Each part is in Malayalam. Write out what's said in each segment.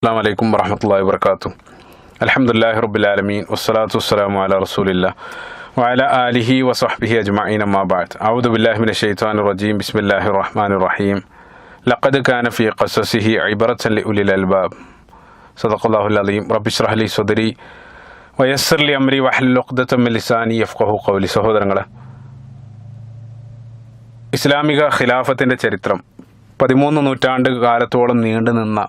അസ്സലാമു അലൈക്കും വറഹ്മത്തുള്ളാഹി വബറകാതുഹു. അൽഹംദുലില്ലാഹി റബ്ബിൽ ആലമീൻ വസ്സലാത്തു വസ്സലാമു അലാ റസൂലില്ലാഹ് വഅലാ ആലിഹി വസഹ്ബിഹി അജ്മഈൻ അമ്മാ ബഅദ്. അഊദു ബില്ലാഹി മിനശ് ശൈത്വാനിർ റജീം. ബിസ്മില്ലാഹിർ റഹ്മാനിർ റഹീം. ലഖദ് കാന ഫീ ഖസസിഹി ഇബ്റത്തൻ ലിഉലിൽ അൽബാബ്. സദഖല്ലാഹുൽ അലീം. റബ്ബി ഇശ്റഹ് ലി സദ്രി വയസ്സിർ ലി അംരി വഹ്ലുൽ ഉഖ്ദതം മിൻ ലിസാനി യഫ്ഖഹു ഖൗലി. സഹോദരങ്ങളെ, ഇസ്ലാമിക ഖിലാഫത്തിൻ്റെ ചരിത്രം 13 നൂറ്റാണ്ട് കാലത്തോളം നീണ്ടുനിന്ന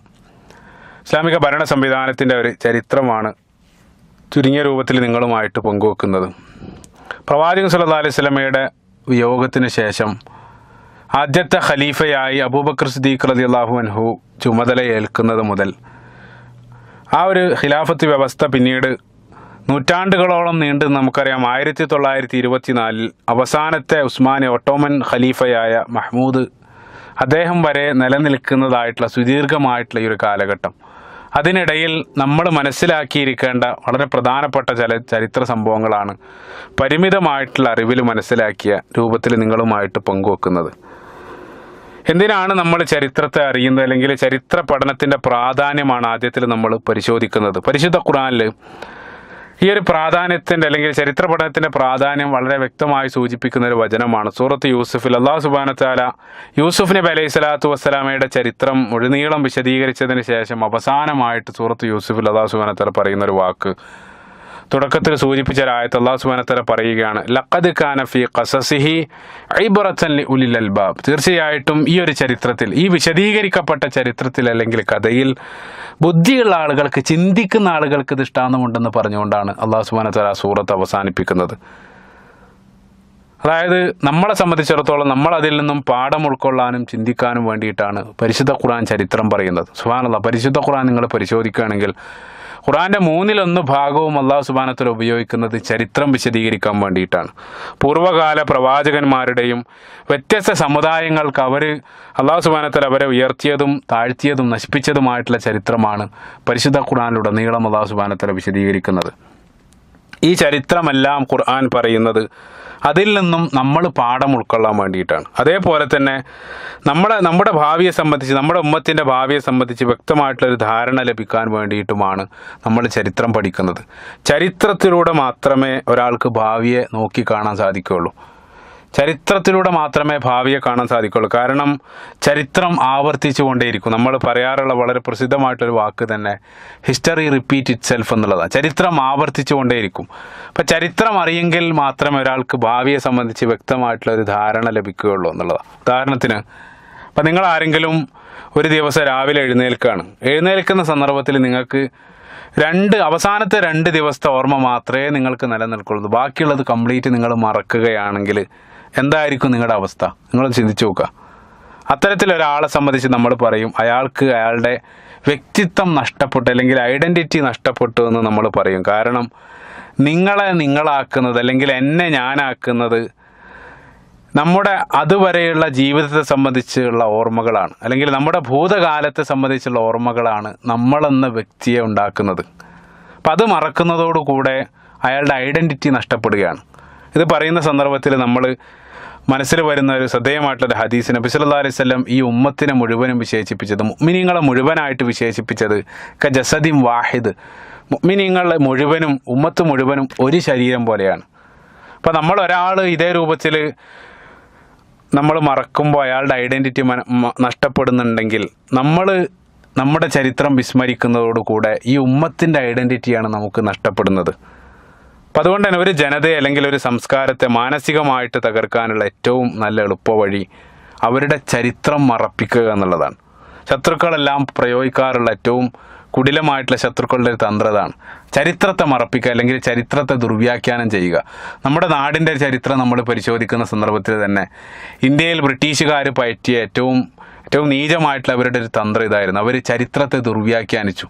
ഇസ്ലാമിക ഭരണ സംവിധാനത്തിൻ്റെ ഒരു ചരിത്രമാണ് ചുരുങ്ങിയ രൂപത്തിൽ നിങ്ങളുമായിട്ട് പങ്കുവെക്കുന്നത്. പ്രവാചകൻ സല്ലല്ലാഹു അലൈഹി വസല്ലമയുടെ വിയോഗത്തിന് ശേഷം ആദ്യത്തെ ഖലീഫയായി അബൂബക്കർ സിദ്ദീഖ് റളിയല്ലാഹു അൻഹു ചുമതലയേൽക്കുന്നത് മുതൽ ആ ഒരു ഖിലാഫത്ത് വ്യവസ്ഥ പിന്നീട് നൂറ്റാണ്ടുകളോളം നീണ്ട് നമുക്കറിയാം. 1924 അവസാനത്തെ ഉസ്മാനി ഒട്ടോമൻ ഖലീഫയായ മഹ്മൂദ് അദ്ദേഹം വരെ നിലനിൽക്കുന്നതായിട്ടുള്ള സുദീർഘമായിട്ടുള്ള ഈ ഒരു കാലഘട്ടം. അതിനിടയിൽ നമ്മൾ മനസ്സിലാക്കിയിരിക്കേണ്ട വളരെ പ്രധാനപ്പെട്ട ചില ചരിത്ര സംഭവങ്ങളാണ് പരിമിതമായിട്ടുള്ള അറിവിൽ മനസ്സിലാക്കിയ രൂപത്തിൽ നിങ്ങളുമായിട്ട് പങ്കുവെക്കുന്നത്. എന്തിനാണ് നമ്മൾ ചരിത്രത്തെ അറിയുന്നത്, അല്ലെങ്കിൽ ചരിത്ര പഠനത്തിൻ്റെ പ്രാധാന്യമാണ് ആദ്യത്തിൽ നമ്മൾ പരിശോധിക്കുന്നത്. പരിശുദ്ധ ഖുർആനിൽ ഈ ഒരു പ്രാധാന്യത്തിൻ്റെ അല്ലെങ്കിൽ ചരിത്ര പഠനത്തിൻ്റെ പ്രാധാന്യം വളരെ വ്യക്തമായി സൂചിപ്പിക്കുന്ന ഒരു വചനമാണ് സൂറത്ത് യൂസുഫിൽ. അല്ലാഹു സുബ്ഹാനഹു വ തആല യൂസുഫ് നബി അലൈഹി സ്വലാത്തു വസ്സലാമയുടെ ചരിത്രം മുഴുനീളം വിശദീകരിച്ചതിന് ശേഷം അവസാനമായിട്ട് സൂറത്ത് യൂസുഫിൽ അല്ലാഹു സുബ്ഹാനഹു വ തആല പറയുന്നൊരു വാക്ക് തുടക്കത്തിൽ സൂചിപ്പിച്ച ഒരായത്ത് അല്ലാഹു സുബ്ഹാനഹു വ തആല പറയുകയാണ്, ലഖദ് കാന ഫീ ഖസസിഹി ഇബ്റത്തൻ ലിഉലിൽ അൽബാബ്. തീർച്ചയായിട്ടും ഈ ഒരു ചരിത്രത്തിൽ, ഈ വിശദീകരിക്കപ്പെട്ട ചരിത്രത്തിൽ അല്ലെങ്കിൽ കഥയിൽ ബുദ്ധിയുള്ള ആളുകൾക്ക്, ചിന്തിക്കുന്ന ആളുകൾക്ക് ദൃഷ്ടാന്തമുണ്ടെന്ന് പറഞ്ഞുകൊണ്ടാണ് അല്ലാഹു സുബ്ഹാനഹു വ തആല സൂറത്ത് അവസാനിപ്പിക്കുന്നത്. അതായത് നമ്മളെ സംബന്ധിച്ചിടത്തോളം നമ്മൾ അതിൽ നിന്നും പാഠം ഉൾക്കൊള്ളാനും ചിന്തിക്കാനും വേണ്ടിയിട്ടാണ് പരിശുദ്ധ ഖുർആൻ ചരിത്രം പറയുന്നത്. സുബ്ഹാനല്ലാഹ്, പരിശുദ്ധ ഖുർആൻ നിങ്ങൾ പരിശോധിക്കുകയാണെങ്കിൽ ഖുർആൻ്റെ 1/3 ഭാഗവും അല്ലാഹു സുബ്ഹാനഹു വ തആല ഉപയോഗിക്കുന്നത് ചരിത്രം വിശദീകരിക്കാൻ വേണ്ടിയിട്ടാണ്. പൂർവ്വകാല പ്രവാചകന്മാരുടെയും വ്യത്യസ്ത സമുദായങ്ങൾക്ക് അല്ലാഹു സുബ്ഹാനഹു വ തആല അവരെ ഉയർത്തിയതും താഴ്ത്തിയതും നശിപ്പിച്ചതുമായിട്ടുള്ള ചരിത്രമാണ് പരിശുദ്ധ ഖുർആനിലുടനീളം അല്ലാഹു സുബ്ഹാനഹു വ തആല വിശദീകരിക്കുന്നത്. ഈ ചരിത്രമെല്ലാം ഖുർആൻ പറയുന്നത് അതിൽ നിന്നും നമ്മൾ പാഠം ഉൾക്കൊള്ളാൻ വേണ്ടിയിട്ടാണ്. അതേപോലെ തന്നെ നമ്മുടെ ഭാവിയെ സംബന്ധിച്ച്, നമ്മുടെ ഉമ്മത്തിൻ്റെ ഭാവിയെ സംബന്ധിച്ച് വ്യക്തമായിട്ടുള്ളൊരു ധാരണ ലഭിക്കാൻ വേണ്ടിയിട്ടുമാണ് നമ്മൾ ചരിത്രം പഠിക്കുന്നത്. ചരിത്രത്തിലൂടെ മാത്രമേ ഒരാൾക്ക് ഭാവിയെ നോക്കിക്കാണാൻ സാധിക്കുകയുള്ളൂ. ചരിത്രത്തിലൂടെ മാത്രമേ ഭാവിയെ കാണാൻ സാധിക്കുള്ളൂ. കാരണം ചരിത്രം ആവർത്തിച്ചു കൊണ്ടേയിരിക്കും. നമ്മൾ പറയാറുള്ള വളരെ പ്രസിദ്ധമായിട്ടൊരു വാക്ക് തന്നെ ഹിസ്റ്ററി റിപ്പീറ്റ് ഇറ്റ് സെൽഫ് എന്നുള്ളതാണ്. ചരിത്രം ആവർത്തിച്ചു കൊണ്ടേയിരിക്കും. അപ്പം ചരിത്രം അറിയെങ്കിൽ മാത്രമേ ഒരാൾക്ക് ഭാവിയെ സംബന്ധിച്ച് വ്യക്തമായിട്ടുള്ളൊരു ധാരണ ലഭിക്കുകയുള്ളൂ എന്നുള്ളതാണ്. ഉദാഹരണത്തിന്, അപ്പം നിങ്ങൾ ആരെങ്കിലും ഒരു ദിവസം രാവിലെ എഴുന്നേൽക്കുന്ന സന്ദർഭത്തിൽ നിങ്ങൾക്ക് അവസാനത്തെ 2 ദിവസത്തെ ഓർമ്മ മാത്രമേ നിങ്ങൾക്ക് നിലനിൽക്കുള്ളൂ. ബാക്കിയുള്ളത് കംപ്ലീറ്റ് നിങ്ങൾ മറക്കുകയാണെങ്കിൽ എന്തായിരിക്കും നിങ്ങളുടെ അവസ്ഥ? നിങ്ങൾ ചിന്തിച്ചു നോക്കുക. അത്തരത്തിലൊരാളെ സംബന്ധിച്ച് നമ്മൾ പറയും അയാൾക്ക് അയാളുടെ വ്യക്തിത്വം നഷ്ടപ്പെട്ടു, അല്ലെങ്കിൽ ഐഡൻറ്റിറ്റി നഷ്ടപ്പെട്ടു എന്ന് നമ്മൾ പറയും. കാരണം നിങ്ങളെ നിങ്ങളാക്കുന്നത്, അല്ലെങ്കിൽ എന്നെ ഞാനാക്കുന്നത് നമ്മുടെ അതുവരെയുള്ള ജീവിതത്തെ സംബന്ധിച്ചുള്ള ഓർമ്മകളാണ്, അല്ലെങ്കിൽ നമ്മുടെ ഭൂതകാലത്തെ സംബന്ധിച്ചുള്ള ഓർമ്മകളാണ് നമ്മളെന്ന വ്യക്തിയെ ഉണ്ടാക്കുന്നത്. അപ്പം അത് മറക്കുന്നതോടുകൂടെ അയാളുടെ ഐഡൻറ്റിറ്റി നഷ്ടപ്പെടുകയാണ്. ഇത് പറയുന്ന സന്ദർഭത്തിൽ നമ്മൾ മനസ്സിൽ വരുന്ന ഒരു ശ്രദ്ധേയമായിട്ടുള്ള ഹദീസ്, നബി സല്ലല്ലാഹു അലൈഹി വസല്ലം ഈ ഉമ്മത്തിനെ മുഴുവനും വിശേഷിപ്പിച്ചത്, മുഅ്മിനീങ്ങളെ മുഴുവനായിട്ട് വിശേഷിപ്പിച്ചത് കജസദിൻ വാഹിദ്, മുഅ്മിനീങ്ങളെ മുഴുവനും, ഉമ്മത്ത് മുഴുവനും ഒരു ശരീരം പോലെയാണ്. അപ്പോൾ നമ്മൾ ഒരാൾ ഇതേ രൂപത്തിൽ നമ്മൾ മറക്കുമ്പോൾ അയാളുടെ ഐഡൻറ്റിറ്റി നഷ്ടപ്പെടുന്നുണ്ടെങ്കിൽ നമ്മുടെ ചരിത്രം വിസ്മരിക്കുന്നതോടുകൂടെ ഈ ഉമ്മത്തിൻ്റെ ഐഡൻറ്റിറ്റിയാണ് നമുക്ക് നഷ്ടപ്പെടുന്നത്. അപ്പം അതുകൊണ്ട് തന്നെ ഒരു ജനതയെ അല്ലെങ്കിൽ ഒരു സംസ്കാരത്തെ മാനസികമായിട്ട് തകർക്കാനുള്ള ഏറ്റവും നല്ല എളുപ്പവഴി അവരുടെ ചരിത്രം മറപ്പിക്കുക എന്നുള്ളതാണ്. ശത്രുക്കളെല്ലാം പ്രയോഗിക്കാറുള്ള ഏറ്റവും കുടിലമായിട്ടുള്ള ശത്രുക്കളുടെ ഒരു തന്ത്രതാണ് ചരിത്രത്തെ മറപ്പിക്കുക, അല്ലെങ്കിൽ ചരിത്രത്തെ ദുർവ്യാഖ്യാനം ചെയ്യുക. നമ്മുടെ നാടിൻ്റെ ചരിത്രം നമ്മൾ പരിശോധിക്കുന്ന സന്ദർഭത്തിൽ തന്നെ ഇന്ത്യയിൽ ബ്രിട്ടീഷുകാർ പയറ്റിയ ഏറ്റവും നീചമായിട്ടുള്ള അവരുടെ ഒരു തന്ത്രം ഇതായിരുന്നു. അവർ ചരിത്രത്തെ ദുർവ്യാഖ്യാനിച്ചു.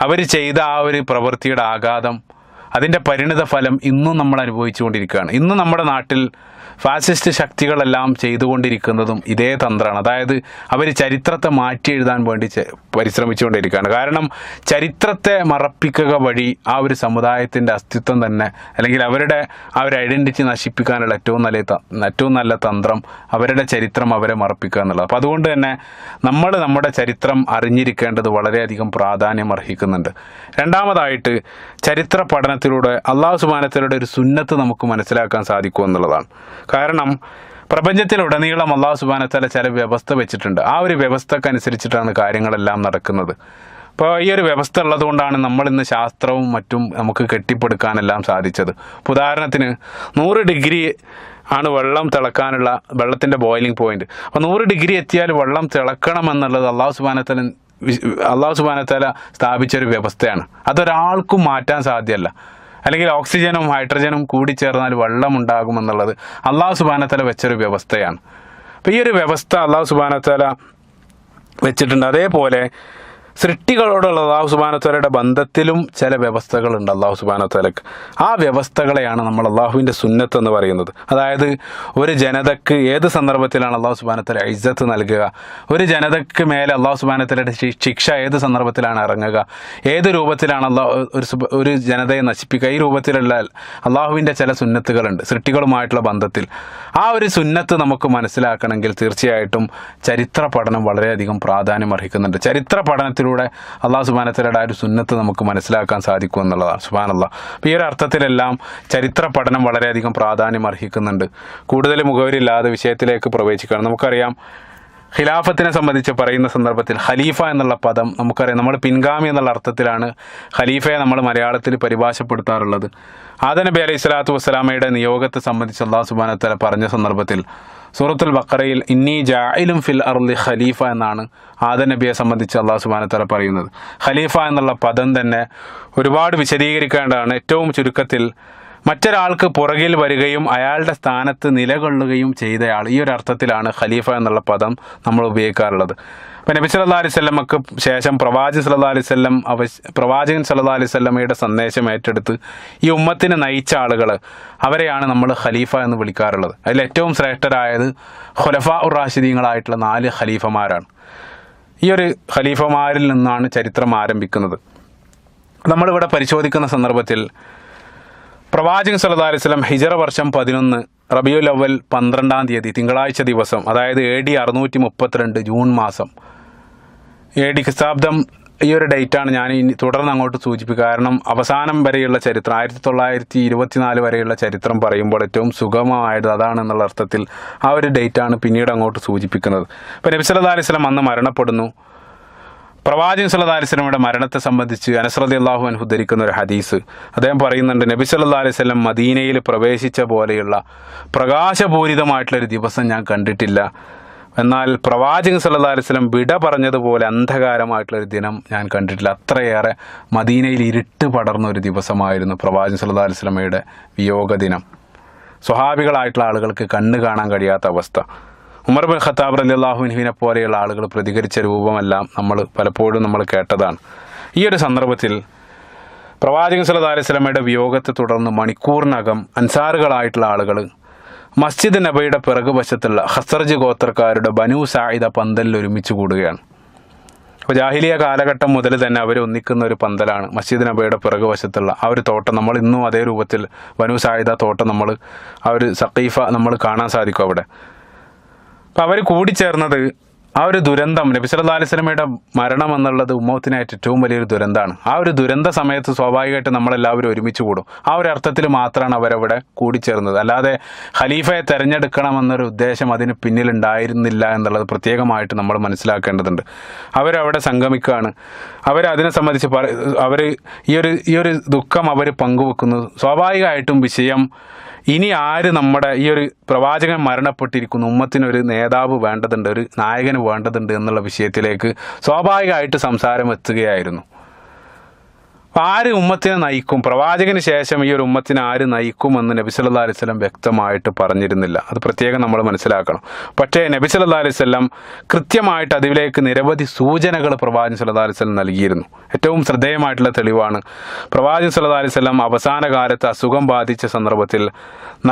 അവർ ചെയ്ത ആ ഒരു പ്രവൃത്തിയുടെ ആഘാതം, അതിൻ്റെ പരിണിത ഫലം ഇന്നും നമ്മൾ അനുഭവിച്ചു കൊണ്ടിരിക്കുകയാണ്. ഇന്നും നമ്മുടെ നാട്ടിൽ ഫാസിസ്റ്റ് ശക്തികളെല്ലാം ചെയ്തുകൊണ്ടിരിക്കുന്നതും ഇതേ തന്ത്രമാണ്. അതായത് അവർ ചരിത്രത്തെ മാറ്റി എഴുതാൻ വേണ്ടി പരിശ്രമിച്ചുകൊണ്ടിരിക്കുകയാണ്. കാരണം ചരിത്രത്തെ മറപ്പിക്കുക വഴി ആ ഒരു സമുദായത്തിൻ്റെ അസ്തിത്വം തന്നെ, അല്ലെങ്കിൽ അവരുടെ ആ ഒരു ഐഡൻറ്റിറ്റി നശിപ്പിക്കാനുള്ള ഏറ്റവും നല്ല തന്ത്രം അവരുടെ ചരിത്രം അവരെ മറപ്പിക്കുക എന്നുള്ളത്. അപ്പോൾ അതുകൊണ്ട് തന്നെ നമ്മൾ നമ്മുടെ ചരിത്രം അറിഞ്ഞിരിക്കേണ്ടത് വളരെയധികം പ്രാധാന്യം അർഹിക്കുന്നുണ്ട്. രണ്ടാമതായിട്ട് ചരിത്ര പഠനത്തിലൂടെ അള്ളാഹു സുബ്ഹാനഹു വ തആലയുടെ ഒരു സുന്നത്ത് നമുക്ക് മനസ്സിലാക്കാൻ സാധിക്കും എന്നുള്ളതാണ്. കാരണം പ്രപഞ്ചത്തിലുടനീളം അള്ളാഹു സുബ്ഹാനഹു വ തആല ചില വ്യവസ്ഥ വെച്ചിട്ടുണ്ട്. ആ ഒരു വ്യവസ്ഥക്കനുസരിച്ചിട്ടാണ് കാര്യങ്ങളെല്ലാം നടക്കുന്നത്. അപ്പോൾ ഈ ഒരു വ്യവസ്ഥ ഉള്ളതുകൊണ്ടാണ് നമ്മളിന്ന് ശാസ്ത്രവും മറ്റും നമുക്ക് കെട്ടിപ്പടുക്കാനെല്ലാം സാധിച്ചത്. ഇപ്പോൾ ഉദാഹരണത്തിന് 100 ഡിഗ്രി ആണ് വെള്ളം തിളക്കാനുള്ള വെള്ളത്തിൻ്റെ ബോയിലിംഗ് പോയിന്റ്. അപ്പോൾ 100 ഡിഗ്രി എത്തിയാൽ വെള്ളം തിളക്കണമെന്നുള്ളത് അള്ളാഹു സുബ്ഹാനഹു വ തആല സ്ഥാപിച്ചൊരു വ്യവസ്ഥയാണ്. അതൊരാൾക്കും മാറ്റാൻ സാധ്യമല്ല. അല്ലെങ്കിൽ ഓക്സിജനും ഹൈഡ്രജനും കൂടി ചേർന്നാൽ വെള്ളം ഉണ്ടാകുമെന്നുള്ളത് അള്ളാഹു സുബ്ഹാനഹു വ തആല വെച്ചൊരു വ്യവസ്ഥയാണ്. അപ്പോൾ ഈ ഒരു വ്യവസ്ഥ അള്ളാഹു സുബ്ഹാനഹു വ തആല വെച്ചിട്ടുണ്ട്. അതേപോലെ സൃഷ്ടികളോടുള്ള അള്ളാഹു സുബ്ഹാനഹു വ തആലയുടെ ബന്ധത്തിലും ചില വ്യവസ്ഥകളുണ്ട് അള്ളാഹു സുബ്ഹാനഹു വ തആലക്ക്. ആ വ്യവസ്ഥകളെയാണ് നമ്മൾ അള്ളാഹുവിൻ്റെ സുന്നത്ത് എന്ന് പറയുന്നത്. അതായത് ഒരു ജനതക്ക് ഏത് സന്ദർഭത്തിലാണ് അള്ളാഹു സുബ്ഹാനഹു വ തആല ഇസ്സത്ത് നൽകുക, ഒരു ജനതക്ക് മേലെ അള്ളാഹു സുബ്ഹാനഹു വ തആലയുടെ ശിക്ഷ ഏത് സന്ദർഭത്തിലാണ് ഇറങ്ങുക, ഏത് രൂപത്തിലാണ് ഒരു ജനതയെ നശിപ്പിക്കുക, ഈ രൂപത്തിലുള്ള അള്ളാഹുവിൻ്റെ ചില സുന്നത്തുകളുണ്ട് സൃഷ്ടികളുമായിട്ടുള്ള ബന്ധത്തിൽ. ആ ഒരു സുന്നത്ത് നമുക്ക് മനസ്സിലാക്കണമെങ്കിൽ തീർച്ചയായിട്ടും ചരിത്ര പഠനം വളരെയധികം പ്രാധാന്യം അർഹിക്കുന്നുണ്ട്. ചരിത്ര പഠനത്തിൽ അള്ളാഹു സുബ്ഹാനഹു വ തആലയുടെ ആ ഒരു സുന്നത്ത് നമുക്ക് മനസ്സിലാക്കാൻ സാധിക്കും എന്നുള്ളതാണ്. സുബ്ഹാനല്ലാഹ്. അപ്പോൾ ഈ ഒരു അർത്ഥത്തിലെല്ലാം ചരിത്ര പഠനം വളരെയധികം പ്രാധാന്യം അർഹിക്കുന്നുണ്ട്. കൂടുതൽ മുഖവരില്ലാതെ വിഷയത്തിലേക്ക് പ്രവേശിക്കുകയാണ്. നമുക്കറിയാം ഖിലാഫത്തിനെ സംബന്ധിച്ച് പറയുന്ന സന്ദർഭത്തിൽ ഖലീഫ എന്നുള്ള പദം നമുക്കറിയാം, നമ്മൾ പിൻഗാമി എന്നുള്ള അർത്ഥത്തിലാണ് ഖലീഫയെ നമ്മൾ മലയാളത്തിൽ പരിഭാഷപ്പെടുത്താറുള്ളത്. ആദം നബി അലൈഹി സ്വലാത്തു വസ്സലാമയുടെ നിയോഗത്തെ സംബന്ധിച്ച് അള്ളാഹു സുബ്ഹാനഹു വ തആല പറഞ്ഞ സന്ദർഭത്തിൽ സൂറത്തുൽ ബഖറയിൽ ഇന്നി ജാഇലും ഫിൽ അർളി ഖലീഫ എന്നാണ് ആദം നബിയെ സംബന്ധിച്ച് അള്ളാഹു സുബ്ഹാനഹു വ തആല പറയുന്നത്. ഖലീഫ എന്നുള്ള പദം തന്നെ ഒരുപാട് വിശദീകരിക്കേണ്ടതാണ്. ഏറ്റവും ചുരുക്കത്തിൽ മറ്റൊരാൾക്ക് പുറകിൽ വരികയും അയാളുടെ സ്ഥാനത്ത് നിലകൊള്ളുകയും ചെയ്തയാൾ, ഈ ഒരു അർത്ഥത്തിലാണ് ഖലീഫ എന്നുള്ള പദം നമ്മൾ ഉപയോഗിക്കാറുള്ളത്. അപ്പോൾ നബി സല്ലല്ലാഹു അലൈഹി വസല്ലമക്ക് ശേഷം പ്രവാചകൻ സല്ലല്ലാഹു അലൈഹി വസല്ലമയുടെ സന്ദേശം ഏറ്റെടുത്ത് ഈ ഉമ്മത്തിനെ നയിച്ച ആളുകൾ, അവരെയാണ് നമ്മൾ ഖലീഫ എന്ന് വിളിക്കാറുള്ളത്. അതിൽ ഏറ്റവും ശ്രേഷ്ഠരായത് ഖുലഫാ ഉർ റാഷിദീങ്ങളായിട്ടുള്ള 4 ഖലീഫമാരാണ്. ഈ ഒരു ഖലീഫമാരിൽ നിന്നാണ് ചരിത്രം ആരംഭിക്കുന്നത്. നമ്മളിവിടെ പരിശോധിക്കുന്ന സന്ദർഭത്തിൽ പ്രവാചകൻ സല്ലല്ലാഹു അലൈഹി വസല്ലം ഹിജറ വർഷം 11 റബിയുൽ അവ്വൽ 12-ാം തീയതി തിങ്കളാഴ്ച ദിവസം, അതായത് AD 632 ജൂൺ മാസം, AD ക്രിസ്താബ്ദം, ഈ ഒരു ഡേറ്റാണ് ഞാൻ ഇനി തുടർന്ന് അങ്ങോട്ട് സൂചിപ്പിക്കുക. കാരണം അവസാനം വരെയുള്ള ചരിത്രം 1924 വരെയുള്ള ചരിത്രം പറയുമ്പോൾ ഏറ്റവും സുഗമമായത് അതാണെന്നുള്ള അർത്ഥത്തിൽ ആ ഒരു ഡേറ്റാണ് പിന്നീട് അങ്ങോട്ട് സൂചിപ്പിക്കുന്നത്. അപ്പോൾ നബി സല്ലല്ലാഹു അലൈഹി വസല്ലം അന്ന് മരണപ്പെടുന്നു. പ്രവാചകൻ സല്ലല്ലാഹു അലൈഹി വസല്ലമയുടെ മരണത്തെ സംബന്ധിച്ച് അനസ് റളിയല്ലാഹു അൻഹു ഉദ്ധരിക്കുന്ന ഒരു ഹദീസ്, അദ്ദേഹം പറയുന്നുണ്ട്, നബി സല്ലല്ലാഹു അലൈഹി വസല്ലം മദീനയിൽ പ്രവേശിച്ച പോലെയുള്ള പ്രകാശപൂരിതമായിട്ടുള്ളൊരു ദിവസം ഞാൻ കണ്ടിട്ടില്ല. എന്നാൽ പ്രവാചകൻ സല്ലല്ലാഹു അലൈഹി വസല്ലം വിട പറഞ്ഞതുപോലെ അന്ധകാരമായിട്ടുള്ളൊരു ദിനം ഞാൻ കണ്ടിട്ടില്ല. അത്രയേറെ മദീനയിൽ ഇരുട്ട് പടർന്ന ഒരു ദിവസമായിരുന്നു പ്രവാചകൻ സല്ലല്ലാഹു അലൈഹി വസല്ലമയുടെ വിയോഗ ദിനം. സ്വഹാബികളായിട്ടുള്ള ആളുകൾക്ക് കണ്ണ് കാണാൻ കഴിയാത്ത അവസ്ഥ. ഉമർ ബിൻ ഖത്താബ് റളിയല്ലാഹു അൻഹുവിനെ പോലെയുള്ള ആളുകൾ പ്രതികരിച്ച രൂപമെല്ലാം പലപ്പോഴും നമ്മൾ കേട്ടതാണ്. ഈ ഒരു സന്ദർഭത്തിൽ പ്രവാചകൻ സല്ലല്ലാഹു അലൈഹി വസല്ലമയുടെ വിയോഗത്തെ തുടർന്ന് മണിക്കൂറിനകം അൻസാറുകളായിട്ടുള്ള ആളുകൾ മസ്ജിദ് നബിയുടെ പിറകുവശത്തുള്ള ഖസ്റജ് ഗോത്രക്കാരുടെ ബനു സായിദ പന്തലിൽ ഒരുമിച്ച് കൂടുകയാണ്. അപ്പോൾ ജാഹിലിയ കാലഘട്ടം മുതൽ തന്നെ അവർ ഒന്നിക്കുന്ന ഒരു പന്തലാണ് മസ്ജിദ് നബിയുടെ പിറകുവശത്തുള്ള ആ ഒരു തോട്ടം. നമ്മൾ ഇന്നും അതേ രൂപത്തിൽ ബനു സായിദ തോട്ടം ആ ഒരു സഖീഫ നമ്മൾ കാണാൻ സാധിക്കും അവിടെ. അപ്പോൾ അവർ കൂടിച്ചേർന്നത് ആ ഒരു ദുരന്തം, നബി സല്ലല്ലാഹു അലൈഹി വസല്ലമയുടെ മരണം എന്നുള്ളത് ഉമ്മത്തിനായിട്ട് ഏറ്റവും വലിയൊരു ദുരന്തമാണ്. ആ ഒരു ദുരന്ത സമയത്ത് സ്വാഭാവികമായിട്ട് നമ്മളെല്ലാവരും ഒരുമിച്ച് കൂടും. ആ ഒരു അർത്ഥത്തിൽ മാത്രമാണ് അവരവിടെ കൂടിച്ചേർന്നത്. അല്ലാതെ ഖലീഫയെ തിരഞ്ഞെടുക്കണമെന്നൊരു ഉദ്ദേശം അതിന് പിന്നിലുണ്ടായിരുന്നില്ല എന്നുള്ളത് പ്രത്യേകമായിട്ട് നമ്മൾ മനസ്സിലാക്കേണ്ടതുണ്ട്. അവരവിടെ സംഗമിക്കുകയാണ്. അവരതിനെ സംബന്ധിച്ച് അവർ ഈ ഒരു ദുഃഖം അവർ പങ്കുവെക്കുന്നു. സ്വാഭാവികമായിട്ടും വിഷയം ഇനി ആര് നമ്മുടെ ഈ ഒരു പ്രവാചകൻ മരണപ്പെട്ടിരിക്കുന്നു, ഉമ്മത്തിനൊരു നേതാവ് വേണ്ടതുണ്ട്, ഒരു നായകന് വേണ്ടതുണ്ട് എന്നുള്ള വിഷയത്തിലേക്ക് സ്വാഭാവികമായിട്ട് സംസാരം എത്തുകയായിരുന്നു. ആര് ഉമ്മത്തിനെ നയിക്കും, പ്രവാചകന് ശേഷം ഈ ഒരു ഉമ്മത്തിനെ ആര് നയിക്കുമെന്ന് നബി സല്ലല്ലാഹു അലൈഹി വസല്ലം വ്യക്തമായിട്ട് പറഞ്ഞിരുന്നില്ല. അത് പ്രത്യേകം നമ്മൾ മനസ്സിലാക്കണം. പക്ഷേ നബി സല്ലല്ലാഹു അലൈഹി വസല്ലം കൃത്യമായിട്ട് അതിലേക്ക് നിരവധി സൂചനകൾ പ്രവാചകൻ സല്ലല്ലാഹു അലൈഹി വസല്ലം നൽകിയിരുന്നു. ഏറ്റവും ശ്രദ്ധേയമായിട്ടുള്ള തെളിവാണ് പ്രവാചകൻ സല്ലല്ലാഹു അലൈഹി വസല്ലം അവസാന കാലത്ത് അസുഖം ബാധിച്ച സന്ദർഭത്തിൽ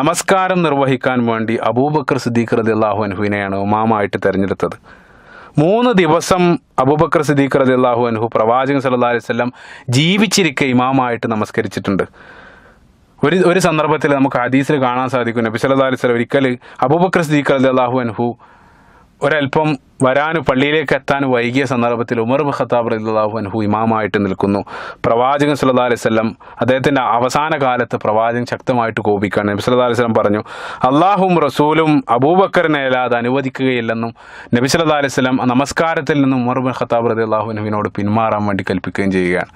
നമസ്കാരം നിർവഹിക്കാൻ വേണ്ടി അബൂബക്കർ സിദ്ദീഖ് റളിയല്ലാഹു അൻഹുവിനെയാണ് ഇമാമായിട്ട് തിരഞ്ഞെടുത്തത്. 3 ദിവസം അബൂബക്കർ സിദ്ദീഖ് റളിയല്ലാഹു അൻഹു പ്രവാചകൻ സല്ലല്ലാഹു അലൈഹി വസല്ലം ജീവിച്ചിരിക്കെ ഇമാമായിട്ട് നമസ്കരിച്ചിട്ടുണ്ട്. ഒരു സന്ദർഭത്തിൽ നമുക്ക് ഹദീസിൽ കാണാൻ സാധിക്കും, നബി സല്ലല്ലാഹു അലൈഹി വസല്ലം ഒരിക്കൽ അബൂബക്കർ സിദ്ദീഖ് റളിയല്ലാഹു അൻഹു ഒരൽപ്പം പള്ളിയിലേക്ക് എത്താൻ വൈകിയ സന്ദർഭത്തിൽ ഉമർ ഇബ്നു ഖത്താബ് റളിയല്ലാഹു അൻഹു ഇമാമായിട്ട് നിൽക്കുന്നു. പ്രവാചകൻ സല്ലല്ലാഹു അലൈഹി വസല്ലം അദ്ദേഹത്തിൻ്റെ അവസാന കാലത്ത് പ്രവാചകൻ ശക്തമായിട്ട് കോപിക്കുകയാണ്. നബി സല്ലല്ലാഹു അലൈഹി വസല്ലം പറഞ്ഞു, അള്ളാഹും റസൂലും അബൂബക്കറിനെ അല്ലാതെ അനുവദിക്കുകയില്ലെന്നും നബി സല്ലല്ലാഹു അലൈഹി വസല്ലം നമസ്കാരത്തിൽ നിന്നും ഉമർ ഇബ്നു ഖത്താബ് റളിയല്ലാഹു അൻഹുവിനോട് പിന്മാറാൻ വേണ്ടി കൽപ്പിക്കുകയും ചെയ്യുകയാണ്.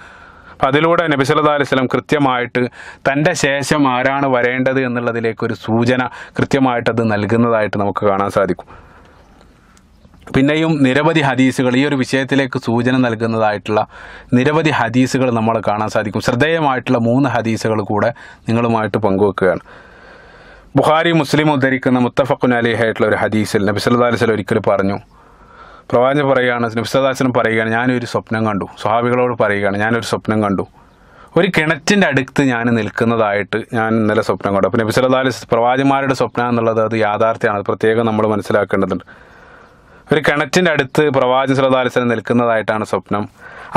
അപ്പം അതിലൂടെ നബി സല്ലല്ലാഹു അലൈഹി വസല്ലം കൃത്യമായിട്ട് തൻ്റെ ശേഷം ആരാണ് വരേണ്ടത് എന്നുള്ളതിലേക്കൊരു സൂചന കൃത്യമായിട്ടത് നൽകുന്നതായിട്ട് നമുക്ക് കാണാൻ സാധിക്കും. പിന്നെയും നിരവധി ഹദീസുകൾ ഈ ഒരു വിഷയത്തിലേക്ക് സൂചന നൽകുന്നതായിട്ടുള്ള നിരവധി ഹദീസുകൾ നമ്മൾ കാണാൻ സാധിക്കും. ശ്രദ്ധേയമായിട്ടുള്ള 3 ഹദീസുകൾ കൂടെ നിങ്ങളുമായിട്ട് പങ്കുവെക്കുകയാണ്. ബുഖാരി മുസ്ലിം ഉദ്ധരിക്കുന്ന മുത്തഫഖുൻ അലൈഹി ആയിട്ടുള്ള ഒരു ഹദീസിൽ നബി സല്ലല്ലാഹു അലൈഹി വസല്ലം ഒരിക്കൽ പറഞ്ഞു, പ്രവാചകൻ പറയുകയാണ്, നബി സല്ലല്ലാഹു അലൈഹി വസല്ലം പറയുകയാണ്, ഞാനൊരു സ്വപ്നം കണ്ടു. സ്വഹാബികളോട് പറയുകയാണ്, ഞാനൊരു സ്വപ്നം കണ്ടു. ഒരു കിണറ്റിൻ്റെ അടുത്ത് ഞാൻ നിൽക്കുന്നതായിട്ട് ഞാൻ ഇന്നലെ സ്വപ്നം കണ്ടു. അപ്പോൾ നബി സല്ലല്ലാഹു അലൈഹി വസല്ലം പ്രവാചകന്മാരുടെ സ്വപ്നം എന്നുള്ളത് അത് യാഥാർത്ഥ്യമാണ്. അത് പ്രത്യേകം നമ്മൾ മനസ്സിലാക്കേണ്ടതുണ്ട്. ഒരു കിണറ്റിൻ്റെ അടുത്ത് പ്രവാചകൻ സല്ലല്ലാഹു അലൈഹി വസല്ലം നിൽക്കുന്നതായിട്ടാണ് സ്വപ്നം.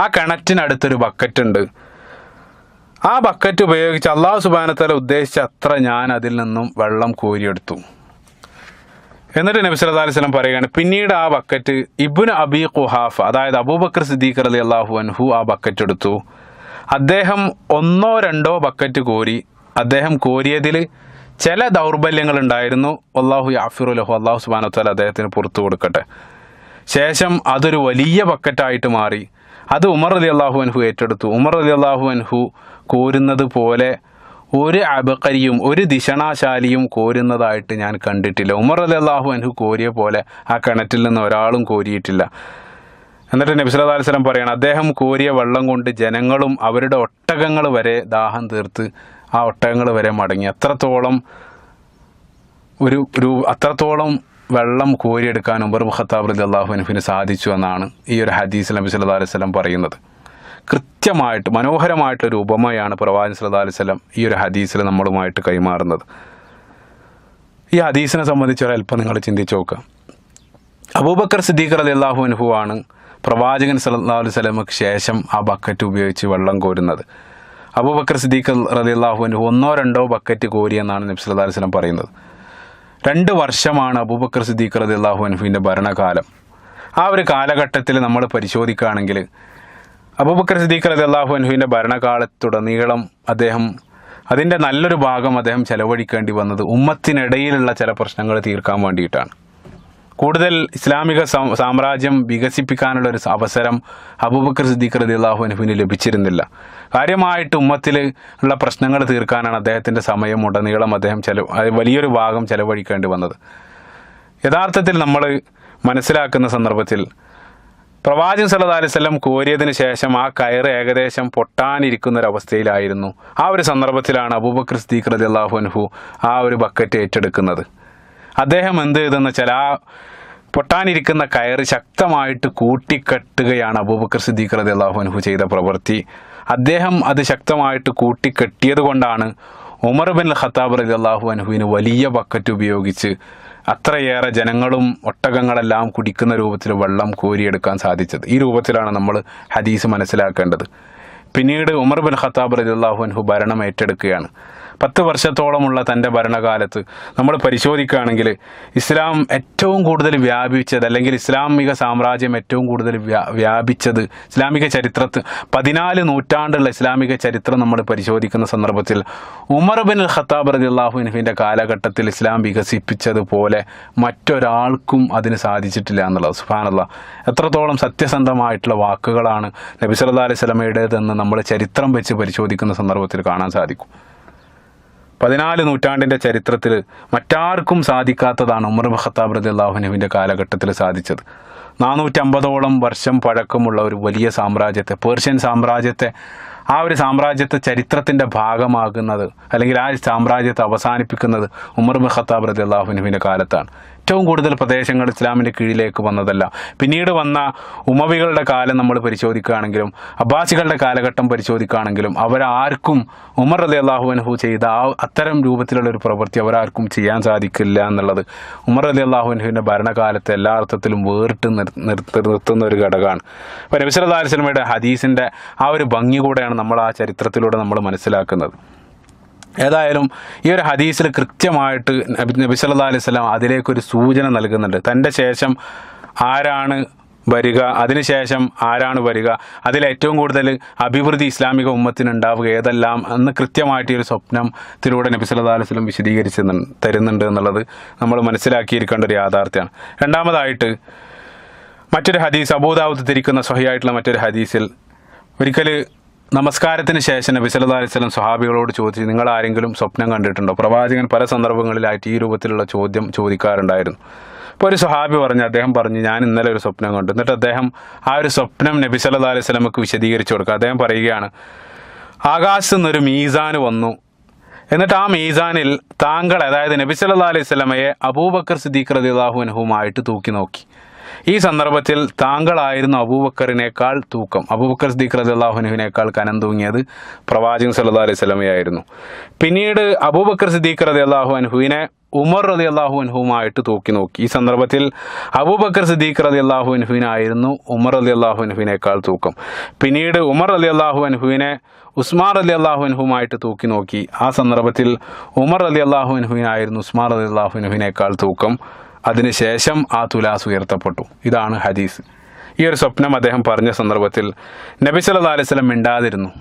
ആ കിണറ്റിനടുത്തൊരു ബക്കറ്റ് ഉണ്ട്. ആ ബക്കറ്റ് ഉപയോഗിച്ച് അല്ലാഹു സുബ്ഹാനഹു വ തആല ഉദ്ദേശിച്ച അത്ര ഞാൻ അതിൽ നിന്നും വെള്ളം കോരിയെടുത്തു. എന്നിട്ട് നബി സല്ലല്ലാഹു അലൈഹി വസല്ലം പറയുകയാണ്, പിന്നീട് ആ ബക്കറ്റ് ഇബ്നു അബീ ഖുഹാഫ, അതായത് അബൂബക്കർ സിദ്ദീഖ് റളിയല്ലാഹു അൻഹു ആ ബക്കറ്റ് എടുത്തു. അദ്ദേഹം 1-2 ബക്കറ്റ് കോരി. അദ്ദേഹം കോരിയതിൽ ചില ദൗർബല്യങ്ങൾ ഉണ്ടായിരുന്നു. അല്ലാഹു യഗ്ഫിറു ലഹു, അല്ലാഹു സുബ്ഹാനഹു വ തആല അദ്ദേഹത്തിന് പുറത്തു കൊടുക്കട്ടെ. ശേഷം അതൊരു വലിയ ബക്കറ്റായിട്ട് മാറി. അത് ഉമർ റളിയല്ലാഹു അൻഹു ഏറ്റെടുത്തു. ഉമർ റളിയല്ലാഹു അൻഹു കോരുന്നത് പോലെ ഒരു അബഖരിയും ഒരു ദിശണാശാലിയും കോരുന്നതായിട്ട് ഞാൻ കണ്ടിട്ടില്ല. ഉമർ റളിയല്ലാഹു അൻഹു കോരിയ പോലെ ആ കിണറ്റിൽ നിന്ന് ഒരാളും കോരിയിട്ടില്ല. എന്നിട്ട് നബി സല്ലല്ലാഹു അലൈഹി വസല്ലം പറയണം, അദ്ദേഹം കോരിയ വെള്ളം കൊണ്ട് ജനങ്ങളും അവരുടെ ഒട്ടകങ്ങൾ വരെ ദാഹം തീർത്ത് ആ ഒട്ടകങ്ങൾ വരെ മടങ്ങി. അത്രത്തോളം വെള്ളം കോരിയെടുക്കാൻ ഉമർ ഇബ്നു ഖത്താബ് റളിയല്ലാഹു അൻഹുവിന് സാധിച്ചു എന്നാണ് ഈ ഒരു ഹദീസിൽ നബി സല്ലല്ലാഹു അലൈഹി വസല്ലം പറയുന്നത്. കൃത്യമായിട്ട് മനോഹരമായിട്ടൊരു ഉപമയാണ് പ്രവാചകൻ സല്ലല്ലാഹു അലൈഹി വസല്ലം ഈ ഒരു ഹദീസിൽ നമ്മളുമായിട്ട് കൈമാറുന്നത്. ഈ ഹദീസിനെ സംബന്ധിച്ച് ഒരല്പം നിങ്ങൾ ചിന്തിച്ച് നോക്കുക. അബൂബക്കർ സിദ്ദീഖ് റളിയല്ലാഹു അൻഹു ആണ് പ്രവാചകൻ സല്ലല്ലാഹു അലൈഹി വസല്ലമക്ക് ശേഷം ആ ബക്കറ്റ് ഉപയോഗിച്ച് വെള്ളം കോരുന്നത്. അബൂബക്കർ സിദ്ദീഖ് റളിയല്ലാഹു അൻഹു 1-2 ബക്കറ്റ് കോരിയെന്നാണ് നബി സല്ലല്ലാഹു അലൈഹി വസല്ലം പറയുന്നത്. 2 വർഷമാണ് അബൂബക്കർ സിദ്ദീഖ് റളിയല്ലാഹു അൻഹുവിൻ്റെ ഭരണകാലം. ആ ഒരു കാലഘട്ടത്തിൽ നമ്മൾ പരിശോധിക്കുകയാണെങ്കിൽ അബൂബക്കർ സിദ്ദീഖ് റളിയല്ലാഹു അൻഹുവിൻ്റെ ഭരണകാലത്തുടനീളം അതിൻ്റെ നല്ലൊരു ഭാഗം അദ്ദേഹം ചെലവഴിക്കേണ്ടി വന്നത് ഉമ്മത്തിനിടയിലുള്ള ചില പ്രശ്നങ്ങൾ തീർക്കാൻ വേണ്ടിയിട്ടാണ്. കൂടുതൽ ഇസ്ലാമിക സാമ്രാജ്യം വികസിപ്പിക്കാനുള്ള ഒരു അവസരം അബൂബക്കർ സിദ്ദീഖ് റളിയല്ലാഹു അൻഹുവിന് ലഭിച്ചിരുന്നില്ല. കാര്യമായിട്ട് ഉമ്മത്തിൽ ഉള്ള പ്രശ്നങ്ങൾ തീർക്കാനാണ് അദ്ദേഹത്തിൻ്റെ സമയം ഉടനീളം അദ്ദേഹം വലിയൊരു ഭാഗം ചെലവഴിക്കേണ്ടി വന്നത്. യഥാർത്ഥത്തിൽ നമ്മൾ മനസ്സിലാക്കുന്ന സന്ദർഭത്തിൽ പ്രവാചകൻ സല്ലല്ലാഹു അലൈഹി വസല്ലം കോരിയതിന് ശേഷം ആ കയറ് ഏകദേശം പൊട്ടാനിരിക്കുന്നൊരവസ്ഥയിലായിരുന്നു. ആ ഒരു സന്ദർഭത്തിലാണ് അബൂബക്കർ സിദ്ദീഖ് റളിയല്ലാഹു അൻഹു ആ ഒരു ബക്കറ്റ് ഏറ്റെടുക്കുന്നത്. അദ്ദേഹം എന്ത് ചെയ്തെന്ന് വെച്ചാൽ ആ പൊട്ടാനിരിക്കുന്ന കയറ് ശക്തമായിട്ട് കൂട്ടിക്കെട്ടുകയാണ് അബൂബക്കർ സിദ്ദീഖ് റളിയല്ലാഹു അൻഹു ചെയ്ത പ്രവൃത്തി. അദ്ദേഹം അത് ശക്തമായിട്ട് കൂട്ടിക്കെട്ടിയത് കൊണ്ടാണ് ഉമർ ഇബ്നുൽ ഖത്താബ് റളിയല്ലാഹു അൻഹുവിന് വലിയ ബക്കറ്റ് ഉപയോഗിച്ച് അത്രയേറെ ജനങ്ങളും ഒട്ടകങ്ങളെല്ലാം കുടിക്കുന്ന രൂപത്തിൽ വെള്ളം കോരിയെടുക്കാൻ സാധിച്ചത്. ഈ രൂപത്തിലാണ് നമ്മൾ ഹദീസ് മനസ്സിലാക്കേണ്ടത്. പിന്നീട് ഉമർ ഇബ്നുൽ ഖത്താബ് റളിയല്ലാഹു അൻഹു ഭരണം ഏറ്റെടുക്കുകയാണ്. 10 വർഷത്തോളമുള്ള തൻ്റെ ഭരണകാലത്ത് നമ്മൾ പരിശോധിക്കുകയാണെങ്കിൽ ഇസ്ലാം ഏറ്റവും കൂടുതൽ വ്യാപിച്ചത്, അല്ലെങ്കിൽ ഇസ്ലാമിക സാമ്രാജ്യം ഏറ്റവും കൂടുതൽ വ്യാപിച്ചത് ഇസ്ലാമിക ചരിത്രത്തിൽ 14 നൂറ്റാണ്ടുള്ള ഇസ്ലാമിക ചരിത്രം നമ്മൾ പരിശോധിക്കുന്ന സന്ദർഭത്തിൽ ഉമർ ഇബ്നുൽ ഖത്താബ് റളിയല്ലാഹു അൻഹുവിൻ്റെ കാലഘട്ടത്തിൽ ഇസ്ലാം വികസിപ്പിച്ചതുപോലെ മറ്റൊരാൾക്കും അതിന് സാധിച്ചിട്ടില്ല എന്നുള്ളത്. സുബ്ഹാനല്ലാഹ്, എത്രത്തോളം സത്യസന്ധമായിട്ടുള്ള വാക്കുകളാണ് നബി സല്ലല്ലാഹു അലൈഹി വസല്ലമയുടേതെന്ന് നമ്മൾ ചരിത്രം വെച്ച് പരിശോധിക്കുന്ന സന്ദർഭത്തിൽ കാണാൻ സാധിക്കും. 14 നൂറ്റാണ്ടിൻ്റെ ചരിത്രത്തിൽ മറ്റാർക്കും സാധിക്കാത്തതാണ് ഉമർ ഇബ്നുൽ ഖത്താബ് റളിയല്ലാഹു അൻഹുവിൻ്റെ കാലഘട്ടത്തിൽ സാധിച്ചത്. 450ഓളം വർഷം പഴക്കമുള്ള ഒരു വലിയ സാമ്രാജ്യത്തെ, പേർഷ്യൻ സാമ്രാജ്യത്തെ ആ ഒരു സാമ്രാജ്യത്തെ ചരിത്രത്തിൻ്റെ ഭാഗമാകുന്നത് അല്ലെങ്കിൽ ആ സാമ്രാജ്യത്തെ അവസാനിപ്പിക്കുന്നത് ഉമർ ഇബ്നു ഖത്താബ് റളിയല്ലാഹു അൻഹുവിൻ്റെ കാലത്താണ്. ഏറ്റവും കൂടുതൽ പ്രദേശങ്ങൾ ഇസ്ലാമിൻ്റെ കീഴിലേക്ക് വന്നതല്ല. പിന്നീട് വന്ന ഉമവികളുടെ കാലം നമ്മൾ പരിശോധിക്കുകയാണെങ്കിലും അബ്ബാസികളുടെ കാലഘട്ടം പരിശോധിക്കുകയാണെങ്കിലും അവരാർക്കും ഉമർ റളിയല്ലാഹു അൻഹു ചെയ്ത അത്തരം രൂപത്തിലുള്ളൊരു പ്രവൃത്തി അവരാർക്കും ചെയ്യാൻ സാധിക്കില്ല എന്നുള്ളത് ഉമർ റളിയല്ലാഹു അൻഹുവിൻ്റെ ഭരണകാലത്തെ എല്ലാ അർത്ഥത്തിലും വേറിട്ട് നിർത്തുന്ന ഒരു ഘടകമാണ്. അപ്പോൾ നബി സല്ലല്ലാഹു അലൈഹി വസല്ലമയുടെ ഹദീസിൻ്റെ ആ ഒരു ഭംഗി കൂടെയാണ് നമ്മൾ ആ ചരിത്രത്തിലൂടെ നമ്മൾ മനസ്സിലാക്കുന്നത്. ഏതായാലും ഈ ഒരു ഹദീസിൽ കൃത്യമായിട്ട് നബി സല്ലല്ലാഹു അലൈഹി വസല്ലം അതിലേക്കൊരു സൂചന നൽകുന്നുണ്ട്. തൻ്റെ ശേഷം ആരാണ് വരിക, അതിനുശേഷം ആരാണ് വരിക, അതിലേറ്റവും കൂടുതൽ അഭിവൃദ്ധി ഇസ്ലാമിക ഉമ്മത്തിനുണ്ടാവുക ഏതെല്ലാം എന്ന് കൃത്യമായിട്ട് ഈ ഒരു സ്വപ്നത്തിലൂടെ നബി സല്ലല്ലാഹു അലൈഹി വസല്ലം വിശദീകരിച്ച് തരുന്നുണ്ട് എന്നുള്ളത് നമ്മൾ മനസ്സിലാക്കിയിരിക്കേണ്ട ഒരു യാഥാർത്ഥ്യമാണ്. രണ്ടാമതായിട്ട് മറ്റൊരു ഹദീസ്, അബൂദാവൂദ് ധരിക്കുന്ന സ്വഹീഹായിട്ടുള്ള മറ്റൊരു ഹദീസിൽ ഒരിക്കൽ നമസ്കാരത്തിന് ശേഷം നബി സല്ലല്ലാഹു അലൈഹി വസല്ലം സ്വഹാബികളോട് ചോദിച്ചു, നിങ്ങൾ ആരെങ്കിലും സ്വപ്നം കണ്ടിട്ടുണ്ടോ? പ്രവാചകൻ പല സന്ദർഭങ്ങളിലായിട്ട് ഈ രൂപത്തിലുള്ള ചോദ്യം ചോദിക്കാറുണ്ടായിരുന്നു. അപ്പോൾ ഒരു സ്വഹാബി അദ്ദേഹം പറഞ്ഞു, ഞാൻ ഇന്നലെ ഒരു സ്വപ്നം കണ്ടു. എന്നിട്ട് അദ്ദേഹം ആ ഒരു സ്വപ്നം നബി സല്ലല്ലാഹു അലൈഹി വസല്ലമക്ക് വിശദീകരിച്ചു കൊടുക്കുക. അദ്ദേഹം പറയുകയാണ്, ആകാശത്തു നിന്നൊരു മീസാൻ വന്നു, എന്നിട്ട് ആ മീസാനിൽ താങ്കൾ, അതായത് നബി സല്ലല്ലാഹു അലൈഹി വസല്ലമയെ അബൂബക്കർ സിദ്ദീഖ് റളിയല്ലാഹു അൻഹുമായിട്ട് തൂക്കി നോക്കി. ഈ സന്ദർഭത്തിൽ താങ്കളായിരുന്നു അബൂബക്കറിനേക്കാൾ തൂക്കം, അബൂബക്കർ സിദ്ദീഖ് റളിയല്ലാഹു അൻഹുവിനേക്കാൾ കനം തൂങ്ങിയത് പ്രവാചകൻ സല്ലല്ലാഹു അലൈഹി വസല്ലമയായിരുന്നു. പിന്നീട് അബൂബക്കർ സിദ്ദീഖ് റളിയല്ലാഹു അൻഹുവിനെ ഉമർ റളിയല്ലാഹു അൻഹുവുമായിട്ട് തൂക്കി നോക്കി. ഈ സന്ദർഭത്തിൽ അബൂബക്കർ സിദ്ദീഖ് റളിയല്ലാഹു അൻഹുവിനായിരുന്നു ഉമർ റളിയല്ലാഹു അൻഹുവിനേക്കാൾ തൂക്കം. പിന്നീട് ഉമർ റളിയല്ലാഹു അൻഹുവിനെ ഉസ്മാൻ റളിയല്ലാഹു അൻഹുവുമായിട്ട് തൂക്കി നോക്കി. ആ സന്ദർഭത്തിൽ ഉമർ റളിയല്ലാഹു അൻഹുവിനായിരുന്നു ഉസ്മാൻ റളിയല്ലാഹു അൻഹുവിനേക്കാൾ തൂക്കം. അതിനുശേഷം ആ തുലാസ് ഉയർത്തപ്പെട്ടു. ഇതാണ് ഹദീസ്. ഈ ഒരു സ്വപ്നം അദ്ദേഹം പറഞ്ഞ സന്ദർഭത്തിൽ നബി സല്ലല്ലാഹു അലൈഹി വസല്ലം മിണ്ടാതിരുന്നു.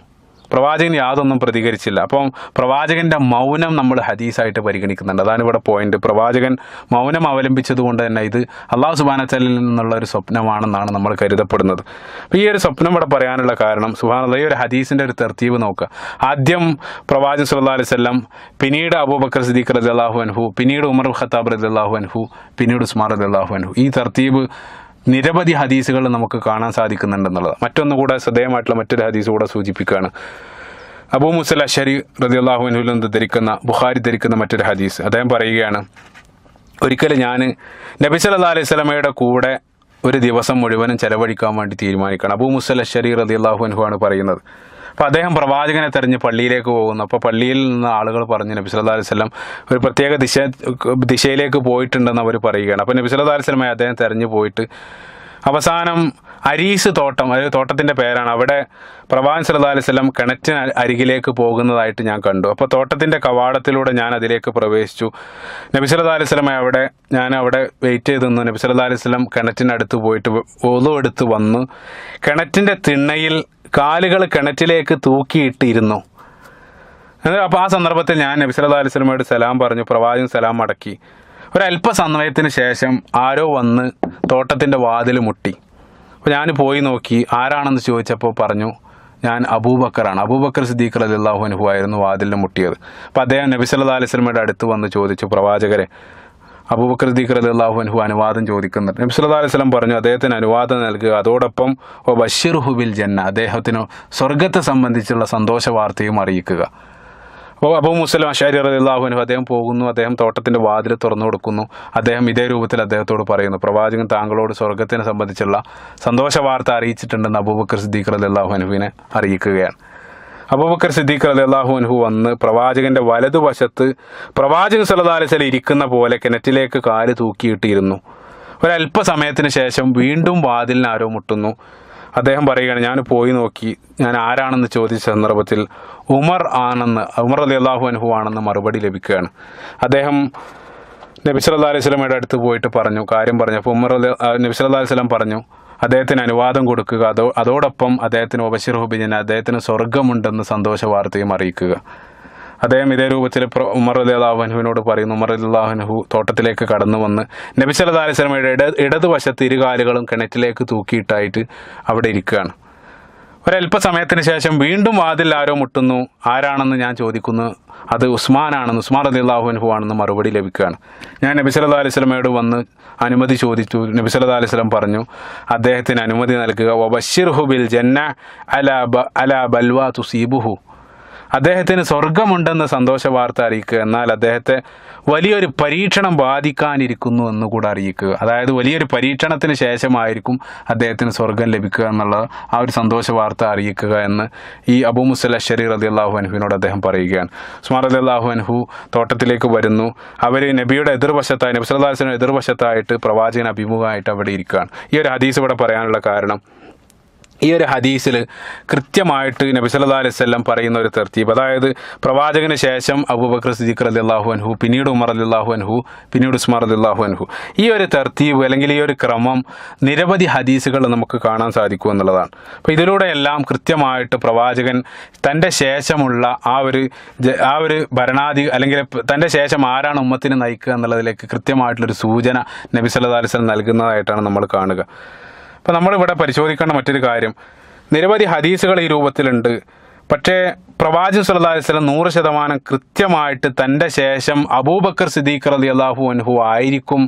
പ്രവാചകൻ യാതൊന്നും പ്രതികരിച്ചില്ല. അപ്പം പ്രവാചകൻ്റെ മൗനം നമ്മൾ ഹദീസായിട്ട് പരിഗണിക്കുന്നുണ്ട്. അതാണ് ഇവിടെ പോയിന്റ്. പ്രവാചകൻ മൗനം അവലംബിച്ചതുകൊണ്ട് തന്നെ ഇത് അല്ലാഹു സുബ്ഹാനഹു വ തആലയിൽ നിന്നുള്ള ഒരു സ്വപ്നമാണെന്നാണ് നമ്മൾ കരുതപ്പെടുന്നത്. അപ്പോൾ ഈ ഒരു സ്വപ്നം ഇവിടെ പറയാനുള്ള കാരണം സുബ്ഹാനല്ലാഹ്, ഈ ഒരു ഹദീസിൻ്റെ ഒരു തർത്തീബ് നോക്കുക. ആദ്യം പ്രവാചകൻ സല്ലല്ലാഹു അലൈഹി വസല്ലം, പിന്നീട് അബൂബക്കർ സിദ്ദീഖ് റളിയല്ലാഹു അൻഹു, പിന്നീട് ഉമർ ഖത്താബ് റളിയല്ലാഹു അൻഹു, പിന്നീട് ഉസ്മാൻ റളിയല്ലാഹു അൻഹു. ഈ തർത്തീബ് നിരവധി ഹദീസുകൾ നമുക്ക് കാണാൻ സാധിക്കുന്നുണ്ടെന്നുള്ളത്. മറ്റൊന്നുകൂടെ ശ്രദ്ധേയമായിട്ടുള്ള മറ്റൊരു ഹദീസ് കൂടെ സൂചിപ്പിക്കുകയാണ്. അബൂ മൂസ അശ്അരി റളിയല്ലാഹു അൻഹുവിൽ നിന്ന് ബുഖാരി ധരിക്കുന്ന മറ്റൊരു ഹദീസ്. അദ്ദേഹം പറയുകയാണ്, ഒരിക്കലും ഞാൻ നബി സല്ലല്ലാഹു അലൈഹി വസല്ലമയുടെ കൂടെ ഒരു ദിവസം മുഴുവനും ചെലവഴിക്കാൻ വേണ്ടി തീരുമാനിക്കണം. അബൂ മൂസ അശ്അരി റളിയല്ലാഹു അൻഹു ആണ് പറയുന്നത്. അപ്പോൾ അദ്ദേഹം പ്രവാചകനെ തെരഞ്ഞ് പള്ളിയിലേക്ക് പോകുന്നു. അപ്പോൾ പള്ളിയിൽ നിന്ന് ആളുകൾ പറഞ്ഞു, നബി സല്ലല്ലാഹു അലൈഹി വസല്ലം ഒരു പ്രത്യേക ദിശയിലേക്ക് പോയിട്ടുണ്ടെന്ന് അവർ പറയുകയാണ്. അപ്പോൾ നബി സല്ലല്ലാഹു അലൈഹി വസല്ലം അദ്ദേഹം തെരഞ്ഞു പോയിട്ട് അവസാനം അരീസ് തോട്ടം, അതായത് തോട്ടത്തിൻ്റെ പേരാണ്, അവിടെ പ്രവാചകൻ സല്ലല്ലാഹു അലൈഹി വസല്ലം കിണറ്റിന് അരികിലേക്ക് പോകുന്നതായിട്ട് ഞാൻ കണ്ടു. അപ്പോൾ തോട്ടത്തിൻ്റെ കവാടത്തിലൂടെ ഞാൻ അതിലേക്ക് പ്രവേശിച്ചു. നബി സല്ലല്ലാഹു അലൈഹി വസല്ലം ഞാൻ അവിടെ വെയിറ്റ് ചെയ്ത് നിന്നു. നബി സല്ലല്ലാഹു അലൈഹി വസല്ലം കിണറ്റിനടുത്ത് പോയിട്ട് wudu എടുത്ത് വന്ന് കിണറ്റിൻ്റെ തിണ്ണയിൽ കാലുകൾ കിണറ്റിലേക്ക് തൂക്കിയിട്ടിരുന്നു. അപ്പോൾ ആ സന്ദർഭത്തിൽ ഞാൻ നബി സല്ലല്ലാഹു അലൈഹി വസല്ലമയോട് സലാം പറഞ്ഞു. പ്രവാചകൻ സലാം മടക്കി. ഒരല്പസമയത്തിന് ശേഷം ആരോ വന്ന് തോട്ടത്തിൻ്റെ വാതിൽ മുട്ടി. അപ്പോൾ ഞാൻ പോയി നോക്കി, ആരാണെന്ന് ചോദിച്ചപ്പോൾ പറഞ്ഞു, ഞാൻ അബൂബക്കറാണ്, അബൂബക്കർ സിദ്ദീഖ് റളിയല്ലാഹു അൻഹു ആയിരുന്നു വാതിലിൽ മുട്ടിയത്. അപ്പോൾ അദ്ദേഹം നബി സല്ലല്ലാഹു അലൈഹി വസല്ലമയുടെ അടുത്ത് വന്ന് ചോദിച്ചു, പ്രവാചകരെ, അബൂബക്കർ സിദ്ദീഖ് റളിയല്ലാഹു അൻഹു അനുവാദം ചോദിക്കുന്നുണ്ട്. നബി സല്ലല്ലാഹു അലൈഹി വസല്ലം പറഞ്ഞു, അദ്ദേഹത്തിന് അനുവാദം നൽകുക, അതോടൊപ്പം ബശ്ശിർഹു ബിൽ ജന്ന, അദ്ദേഹത്തിന് സ്വർഗത്തെ സംബന്ധിച്ചുള്ള സന്തോഷ വാർത്തയും അറിയിക്കുക. അപ്പോൾ അബൂ മൂസ അശ്അരി റളിയല്ലാഹു അൻഹു അദ്ദേഹം പോകുന്നു. അദ്ദേഹം തോട്ടത്തിൻ്റെ വാതിൽ തുറന്നു കൊടുക്കുന്നു. അദ്ദേഹം ഇതേ രൂപത്തിൽ അദ്ദേഹത്തോട് പറയുന്നു, പ്രവാചകൻ താങ്കളോട് സ്വർഗത്തിനെ സംബന്ധിച്ചുള്ള സന്തോഷ വാർത്ത അറിയിച്ചിട്ടുണ്ടെന്ന് അബൂബക്കർ സിദ്ദീഖ് റളിയല്ലാഹു അൻഹുവിനെ അറിയിക്കുകയാണ്. അബൂബക്കർ സിദ്ദീഖ് റളിയല്ലാഹു അൻഹു വന്ന് പ്രവാചകൻ്റെ വലതുവശത്ത് പ്രവാചകൻ സല്ലല്ലാഹു അലൈഹി വസല്ലം ഇരിക്കുന്ന പോലെ കിണറ്റിലേക്ക് കാല് തൂക്കിയിട്ടിരുന്നു. ഒരല്പസമയത്തിന് ശേഷം വീണ്ടും വാതിലിന് ആരോ മുട്ടുന്നു. അദ്ദേഹം പറയുകയാണ്, ഞാൻ പോയി നോക്കി, ഞാൻ ആരാണെന്ന് ചോദിച്ച സന്ദർഭത്തിൽ ഉമർ റളിയല്ലാഹു അൻഹു ആണെന്ന് മറുപടി ലഭിക്കുകയാണ്. അദ്ദേഹം നബി സല്ലല്ലാഹു അലൈഹി വസല്ലമയുടെ അടുത്ത് പോയിട്ട് കാര്യം പറഞ്ഞു. അപ്പോൾ നബി സല്ലല്ലാഹു അലൈഹി വസല്ലം പറഞ്ഞു, അദ്ദേഹത്തിന് അനുവാദം കൊടുക്കുക, അതോടൊപ്പം അദ്ദേഹത്തിന് വബശ്ശിർഹു ബിൽ ജന്ന, അദ്ദേഹത്തിന് സ്വർഗമുണ്ടെന്ന് സന്തോഷ വാർത്തയും അറിയിക്കുക. അദ്ദേഹം ഇതേ രൂപത്തിൽ ഉമർ റളിയല്ലാഹു അൻഹുവിനോട് പറയുന്നു. ഉമർ റളിയല്ലാഹു അൻഹു തോട്ടത്തിലേക്ക് കടന്നു വന്ന് നബി സല്ലല്ലാഹു അലൈഹി വസല്ലമയുടെ ഇടതുവശത്ത് ഇരുകാലുകളും കിണറ്റിലേക്ക് തൂക്കിയിട്ടായിട്ട് അവിടെ ഇരിക്കുകയാണ്. ഒരല്പസമയത്തിന് ശേഷം വീണ്ടും വാതിൽ ആരോ മുട്ടുന്നു. ആരാണെന്ന് ഞാൻ ചോദിക്കുന്നു. അത് ഉസ്മാനാണെന്ന്, ഉസ്മാൻ റളിയല്ലാഹു അൻഹു ആണെന്ന് മറുപടി ലഭിക്കുകയാണ്. ഞാൻ നബി സല്ലല്ലാഹു അലൈഹി വസല്ലമയോട് വന്ന് അനുമതി ചോദിച്ചു. നബി സല്ലല്ലാഹു അലൈഹി വസല്ലം പറഞ്ഞു, അദ്ദേഹത്തിന് അനുമതി നൽകുക. വബശ്ശിർഹു ബിൽ ജന്ന അലാ ബൽവാ തുസീബുഹു, അദ്ദേഹത്തിന് സ്വർഗമുണ്ടെന്ന് സന്തോഷ വാർത്ത അറിയിക്കുക. എന്നാൽ അദ്ദേഹത്തെ വലിയൊരു പരീക്ഷണം ബാധിക്കാനിരിക്കുന്നു എന്നുകൂടെ അറിയിക്കുക. അതായത് വലിയൊരു പരീക്ഷണത്തിന് ശേഷമായിരിക്കും അദ്ദേഹത്തിന് സ്വർഗം ലഭിക്കുക എന്നുള്ള ആ ഒരു സന്തോഷ വാർത്ത അറിയിക്കുക എന്ന് ഈ അബൂ മുസൽ അശ്ശരി റളിയല്ലാഹു അൻഹുവിനോട് അദ്ദേഹം പറയുകയാണ്. ഉസ്മാൻ റളിയല്ലാഹു അൻഹു തോട്ടത്തിലേക്ക് വരുന്നു. അവർ നബിയുടെ എതിർവശത്തായി, നബി സല്ലല്ലാഹു അലൈഹി വസല്ലം എതിർവശത്തായിട്ട് പ്രവാചകൻ അഭിമുഖമായിട്ട് അവിടെ ഇരിക്കുകയാണ്. ഈ ഒരു ഹദീസ് ഇവിടെ പറയാനുള്ള കാരണം, ഈ ഒരു ഹദീസിൽ കൃത്യമായിട്ട് നബി സല്ലല്ലാഹു അലൈഹി വസല്ലം പറയുന്ന ഒരു തർത്തീബ്, അതായത് പ്രവാചകന് ശേഷം അബൂബക്കർ സിദ്ദീഖ് റളിയല്ലാഹു അൻഹു, പിന്നീട് ഉമർ റളിയല്ലാഹു അൻഹു, പിന്നീട് ഉസ്മാൻ റളിയല്ലാഹു അൻഹു, ഈ ഒരു തർത്തീബ് അല്ലെങ്കിൽ ഈ ഒരു ക്രമം നിരവധി ഹദീസുകൾ നമുക്ക് കാണാൻ സാധിക്കും എന്നുള്ളതാണ്. അപ്പോൾ ഇതിലൂടെ എല്ലാം കൃത്യമായിട്ട് പ്രവാചകൻ തൻ്റെ ശേഷമുള്ള ആ ഒരു ഭരണാധി അല്ലെങ്കിൽ തൻ്റെ ശേഷം ആരാണ് ഉമ്മത്തിനെ നയിക്കുക എന്നുള്ളതിലേക്ക് കൃത്യമായിട്ടുള്ളൊരു സൂചന നബി സല്ലല്ലാഹു അലൈഹി വസല്ലം നൽകുന്നതായിട്ടാണ് നമ്മൾ കാണുക. അപ്പോൾ നമ്മളിവിടെ പരിശോധിക്കേണ്ട മറ്റൊരു കാര്യം, നിരവധി ഹദീസുകൾ ഈ രൂപത്തിലുണ്ട്. പക്ഷേ പ്രവാചകൻ സല്ലല്ലാഹു അലൈഹി വസല്ലം 100% കൃത്യമായിട്ട് തൻ്റെ ശേഷം അബൂബക്കർ സിദ്ദീഖ് റളിയല്ലാഹു അൻഹു ആയിരിക്കും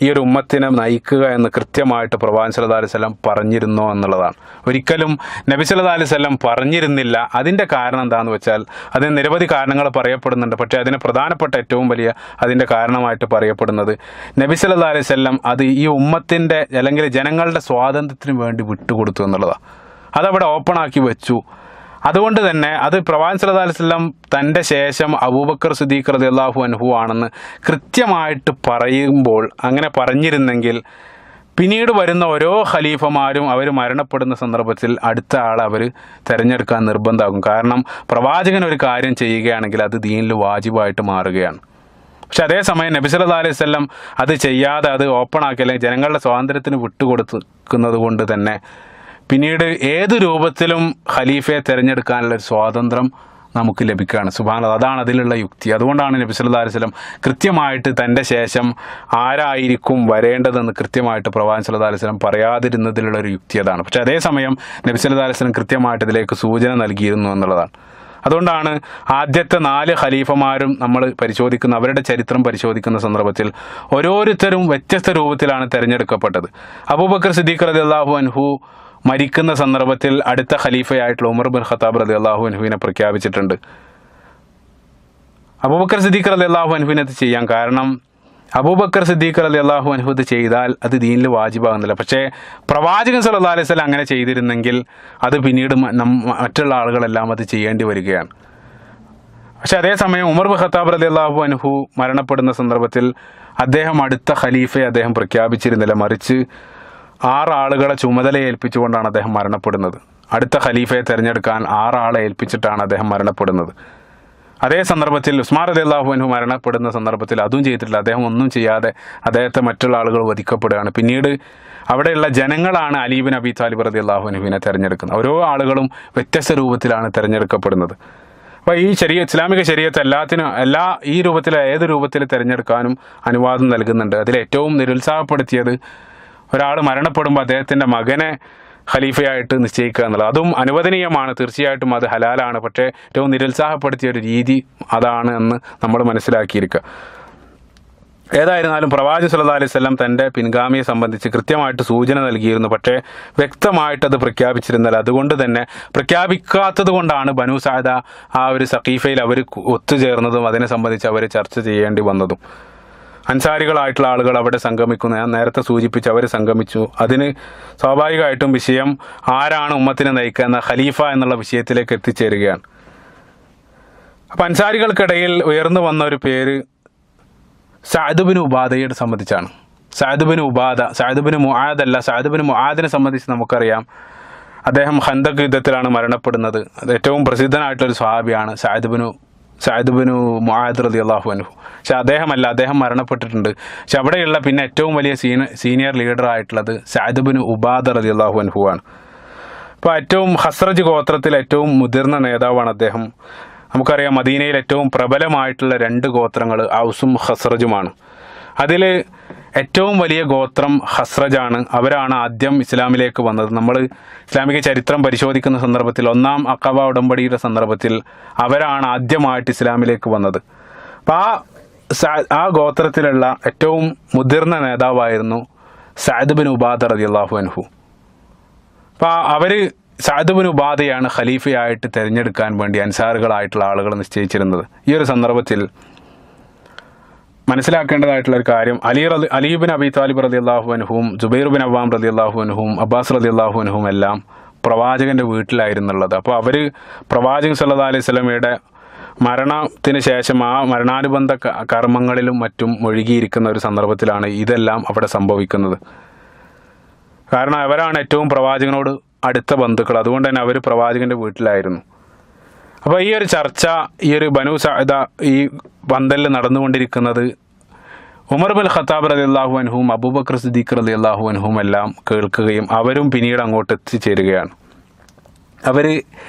ഈ ഒരു ഉമ്മത്തിനെ നയിക്കുക എന്ന് കൃത്യമായിട്ട് പ്രവാചകൻ സല്ലല്ലാഹു അലൈഹി വസല്ലം പറഞ്ഞിരുന്നോ എന്നുള്ളതാണ്. ഒരിക്കലും നബി സല്ലല്ലാഹു അലൈഹി വസല്ലം പറഞ്ഞിരുന്നില്ല. അതിൻ്റെ കാരണം എന്താണെന്ന് വെച്ചാൽ, അതിന് നിരവധി കാരണങ്ങൾ പറയപ്പെടുന്നുണ്ട്. പക്ഷേ അതിന് പ്രധാനപ്പെട്ട ഏറ്റവും വലിയ അതിൻ്റെ കാരണമായിട്ട് പറയപ്പെടുന്നത്, നബി സല്ലല്ലാഹു അലൈഹി വസല്ലം അത് ഈ ഉമ്മത്തിൻ്റെ അല്ലെങ്കിൽ ജനങ്ങളുടെ സ്വാതന്ത്ര്യത്തിന് വേണ്ടി വിട്ടുകൊടുത്തു എന്നുള്ളതാണ്. അതവിടെ ഓപ്പണാക്കി വെച്ചു. അതുകൊണ്ട് തന്നെ അത് പ്രവാചകൻ സല്ലല്ലാഹു അലൈഹി വസല്ലം തൻ്റെ ശേഷം അബൂബക്കർ സിദ്ദീഖ് റളിയല്ലാഹു അൻഹു ആണെന്ന് കൃത്യമായിട്ട് പറയുമ്പോൾ, അങ്ങനെ പറഞ്ഞിരുന്നെങ്കിൽ പിന്നീട് വരുന്ന ഓരോ ഖലീഫമാരും അവർ മരണപ്പെടുന്ന സന്ദർഭത്തിൽ അടുത്ത ആളെ അവർ തിരഞ്ഞെടുക്കാൻ നിർബന്ധമാകും. കാരണം പ്രവാചകൻ ഒരു കാര്യം ചെയ്യുകയാണെങ്കിൽ അത് ദീനിൽ വാജിബായിട്ട് മാറുകയാണ്. പക്ഷെ അതേസമയം നബി സല്ലല്ലാഹു അലൈഹി വസല്ലം അത് ചെയ്യാതെ അത് ഓപ്പണാക്കി അല്ലെങ്കിൽ ജനങ്ങളുടെ സ്വാതന്ത്ര്യത്തിന് വിട്ടുകൊടുക്കുന്നത് കൊണ്ട് തന്നെ പിന്നീട് ഏത് രൂപത്തിലും ഖലീഫയെ തിരഞ്ഞെടുക്കാനുള്ള ഒരു സ്വാതന്ത്ര്യം നമുക്ക് ലഭിക്കുകയാണ്. സുബ്ഹാനല്ലാഹ്, അതാണ് അതിലുള്ള യുക്തി. അതുകൊണ്ടാണ് നബി സല്ലല്ലാഹു അലൈഹി വസല്ലം കൃത്യമായിട്ട് തൻ്റെ ശേഷം ആരായിരിക്കും വരേണ്ടതെന്ന് കൃത്യമായിട്ട് പ്രവാചകൻ സല്ലല്ലാഹു അലൈഹി വസല്ലം പറയാതിരുന്നതിലുള്ളൊരു യുക്തി അതാണ്. പക്ഷേ അതേസമയം നബി സല്ലല്ലാഹു അലൈഹി വസല്ലം കൃത്യമായിട്ട് ഇതിലേക്ക് സൂചന നൽകിയിരുന്നു എന്നുള്ളതാണ്. അതുകൊണ്ടാണ് ആദ്യത്തെ 4 ഖലീഫമാരും നമ്മൾ പരിശോധിക്കുന്ന അവരുടെ ചരിത്രം പരിശോധിക്കുന്ന സന്ദർഭത്തിൽ ഓരോരുത്തരും വ്യത്യസ്ത രൂപത്തിലാണ് തിരഞ്ഞെടുക്കപ്പെട്ടത്. അബൂബക്കർ സിദ്ദീഖ് റളിയല്ലാഹു അൻഹു മരിക്കുന്ന സന്ദർഭത്തിൽ അടുത്ത ഖലീഫയായിട്ടുള്ള ഉമർ ബിൻ ഖത്താബ് റളിയല്ലാഹു അൻഹുവിനെ പ്രഖ്യാപിച്ചിട്ടുണ്ട്. അബൂബക്കർ സിദ്ദീഖ് റളിയല്ലാഹു അൻഹുവിനെ അത് ചെയ്യാൻ കാരണം, അബൂബക്കർ സിദ്ദീഖ് റളിയല്ലാഹു അൻഹു ഇത് ചെയ്താൽ അത് ദീനിൽ വാജിബാകുന്നില്ല. പക്ഷേ പ്രവാചകൻ സല്ലല്ലാഹു അലൈഹി വസല്ലം അങ്ങനെ ചെയ്തിരുന്നെങ്കിൽ അത് പിന്നീട് മറ്റുള്ള ആളുകളെല്ലാം അത് ചെയ്യേണ്ടി വരികയാണ്. പക്ഷെ അതേസമയം ഉമർ ബിൻ ഖത്താബ് റളിയല്ലാഹു അൻഹു മരണപ്പെടുന്ന സന്ദർഭത്തിൽ അദ്ദേഹം അടുത്ത ഖലീഫയെ അദ്ദേഹം പ്രഖ്യാപിച്ചിരുന്നില്ല. മറിച്ച് 6 ആളുകളെ ചുമതല ഏൽപ്പിച്ചുകൊണ്ടാണ് അദ്ദേഹം മരണപ്പെടുന്നത്. അടുത്ത ഖലീഫയെ തിരഞ്ഞെടുക്കാൻ 6 ആളെ ഏൽപ്പിച്ചിട്ടാണ് അദ്ദേഹം മരണപ്പെടുന്നത്. അതേ സന്ദർഭത്തിൽ ഉസ്മാൻ റളിയല്ലാഹു അൻഹു മരണപ്പെടുന്ന സന്ദർഭത്തിൽ അതും ചെയ്തിട്ടില്ല. അദ്ദേഹം ഒന്നും ചെയ്യാതെ അദ്ദേഹത്തെ മറ്റുള്ള ആളുകൾ വധിക്കപ്പെടുകയാണ്. പിന്നീട് അവിടെയുള്ള ജനങ്ങളാണ് അലി ഇബ്നു അബീ താലിബ് റളിയല്ലാഹു അൻഹുവിനെ തിരഞ്ഞെടുക്കുന്നത്. ഓരോ ആളുകളും വ്യത്യസ്ത രൂപത്തിലാണ് തിരഞ്ഞെടുക്കപ്പെടുന്നത്. അപ്പോൾ ഈ ഇസ്ലാമിക ശരീഅത്ത് ഈ രൂപത്തിൽ ഏത് രൂപത്തിൽ തിരഞ്ഞെടുക്കാനും അനുവാദം നൽകുന്നുണ്ട്. അതിലേറ്റവും നിരുത്സാഹപ്പെടുത്തിയത്, ഒരാൾ മരണപ്പെടുമ്പോൾ അദ്ദേഹത്തിൻ്റെ മകനെ ഖലീഫയായിട്ട് നിശ്ചയിക്കുക എന്നുള്ളത്. അതും അനുവദനീയമാണ്, തീർച്ചയായിട്ടും അത് ഹലാലാണ്. പക്ഷേ ഏറ്റവും നിരുത്സാഹപ്പെടുത്തിയ ഒരു രീതി അതാണ് എന്ന് നമ്മൾ മനസ്സിലാക്കിയിരിക്കുക. ഏതായിരുന്നാലും പ്രവാചകൻ സല്ലല്ലാഹു അലൈഹി വസല്ലം തൻ്റെ പിൻഗാമിയെ സംബന്ധിച്ച് കൃത്യമായിട്ട് സൂചന നൽകിയിരുന്നു. പക്ഷേ വ്യക്തമായിട്ടത് പ്രഖ്യാപിച്ചിരുന്നില്ല. അതുകൊണ്ട് തന്നെ പ്രഖ്യാപിക്കാത്തത് കൊണ്ടാണ് ബനു സഅദ ആ ഒരു സഖീഫയിൽ അവർ ഒത്തുചേർന്നതും അതിനെ സംബന്ധിച്ച് അവർ ചർച്ച ചെയ്യേണ്ടി വന്നതും. അൻസാരികളായിട്ടുള്ള ആളുകൾ അവിടെ സംഗമിക്കുന്നു. ഞാൻ നേരത്തെ സൂചിപ്പിച്ച് അവർ സംഗമിച്ചു. അതിന് സ്വാഭാവികമായിട്ടും വിഷയം ആരാണ് ഉമ്മത്തിനെ നയിക്കുക എന്ന ഖലീഫ എന്നുള്ള വിഷയത്തിലേക്ക് എത്തിച്ചേരുകയാണ്. അപ്പം അൻസാരികൾക്കിടയിൽ ഉയർന്നു വന്ന ഒരു പേര് സഅദ് ബിൻ ഉബാദയെ സംബന്ധിച്ചാണ്. സഅദ് ബിൻ മുആദ് അല്ല, സഅദ് ബിൻ മുആദിനെ സംബന്ധിച്ച് നമുക്കറിയാം, അദ്ദേഹം ഖന്തഖ് യുദ്ധത്തിലാണ് മരണപ്പെടുന്നത്. അത് ഏറ്റവും പ്രസിദ്ധനായിട്ടൊരു സ്വഹാബിയാണ് സഅദ് ബിൻ മുആദ് റളിയല്ലാഹു അൻഹു. പക്ഷെ അദ്ദേഹം മരണപ്പെട്ടിട്ടുണ്ട്. പക്ഷെ അവിടെയുള്ള പിന്നെ ഏറ്റവും വലിയ സീനിയർ ലീഡർ ആയിട്ടുള്ളത് സഅദ് ബിൻ ഉബാദ റളിയല്ലാഹു അൻഹു ആണ്. അപ്പോൾ ഏറ്റവും ഖസ്റജ് ഗോത്രത്തിൽ ഏറ്റവും മുതിർന്ന നേതാവാണ് അദ്ദേഹം. നമുക്കറിയാം മദീനയിൽ ഏറ്റവും പ്രബലമായിട്ടുള്ള 2 ഗോത്രങ്ങൾ ഔസും ഖസ്റജുമാണ്. അതിൽ ഏറ്റവും വലിയ ഗോത്രം ഹസ്രജാണ്. അവരാണ് ആദ്യം ഇസ്ലാമിലേക്ക് വന്നത്. നമ്മൾ ഇസ്ലാമിക ചരിത്രം പരിശോധിക്കുന്ന സന്ദർഭത്തിൽ ഒന്നാം അഖബ ഉടമ്പടിയുടെ സന്ദർഭത്തിൽ അവരാണ് ആദ്യമായിട്ട് ഇസ്ലാമിലേക്ക് വന്നത്. അപ്പോൾ ആ ഗോത്രത്തിലുള്ള ഏറ്റവും മുതിർന്ന നേതാവായിരുന്നു സഅദ് ബിൻ ഉബാദ റളിയല്ലാഹു അൻഹു. അപ്പോൾ അവർ സഅദ് ബിൻ ഉബാദയാണ് ഖലീഫയായിട്ട് തിരഞ്ഞെടുക്കാൻ വേണ്ടി അൻസാറുകളായിട്ടുള്ള ആളുകൾ നിശ്ചയിച്ചിരുന്നത്. ഈ ഒരു സന്ദർഭത്തിൽ മനസ്സിലാക്കേണ്ടതായിട്ടുള്ള ഒരു കാര്യം, അലി ബിൻ അബി താലിബ് റളിയല്ലാഹു അൻഹുവും ജുബൈർ ബിൻ അവ്വാം റളിയല്ലാഹു അൻഹുവും അബ്ബാസ് റളിയല്ലാഹു അൻഹുവും എല്ലാം പ്രവാചകൻ്റെ വീട്ടിലായിരുന്നുള്ളത്. അപ്പോൾ അവർ പ്രവാചകൻ സല്ലല്ലാഹു അലൈഹി വസല്ലമയുടെ മരണത്തിന് ശേഷം ആ മരണാനുബന്ധ കർമ്മങ്ങളിലും മറ്റും മുഴുകിയിരിക്കുന്ന ഒരു സന്ദർഭത്തിലാണ് ഇതെല്ലാം അവിടെ സംഭവിക്കുന്നത്. കാരണം അവരാണ് ഏറ്റവും പ്രവാചകനോട് അടുത്ത ബന്ധുക്കൾ. അതുകൊണ്ട് തന്നെ അവർ പ്രവാചകൻ്റെ വീട്ടിലായിരുന്നു. അപ്പോൾ ഈ ഒരു ചർച്ച, ഈ ഒരു ബനു സഅദ ഈ പന്തലിൽ നടന്നുകൊണ്ടിരിക്കുന്നത് ഉമർ ബിൻ ഖത്താബ് റളിയല്ലാഹു അൻഹുവും അബൂബക്കർ സിദ്ദീഖ് റളിയല്ലാഹു അൻഹുവും എല്ലാം കേൾക്കുകയും അവരും പിന്നീട് അങ്ങോട്ട് എത്തിച്ചേരുകയാണ്. അവർ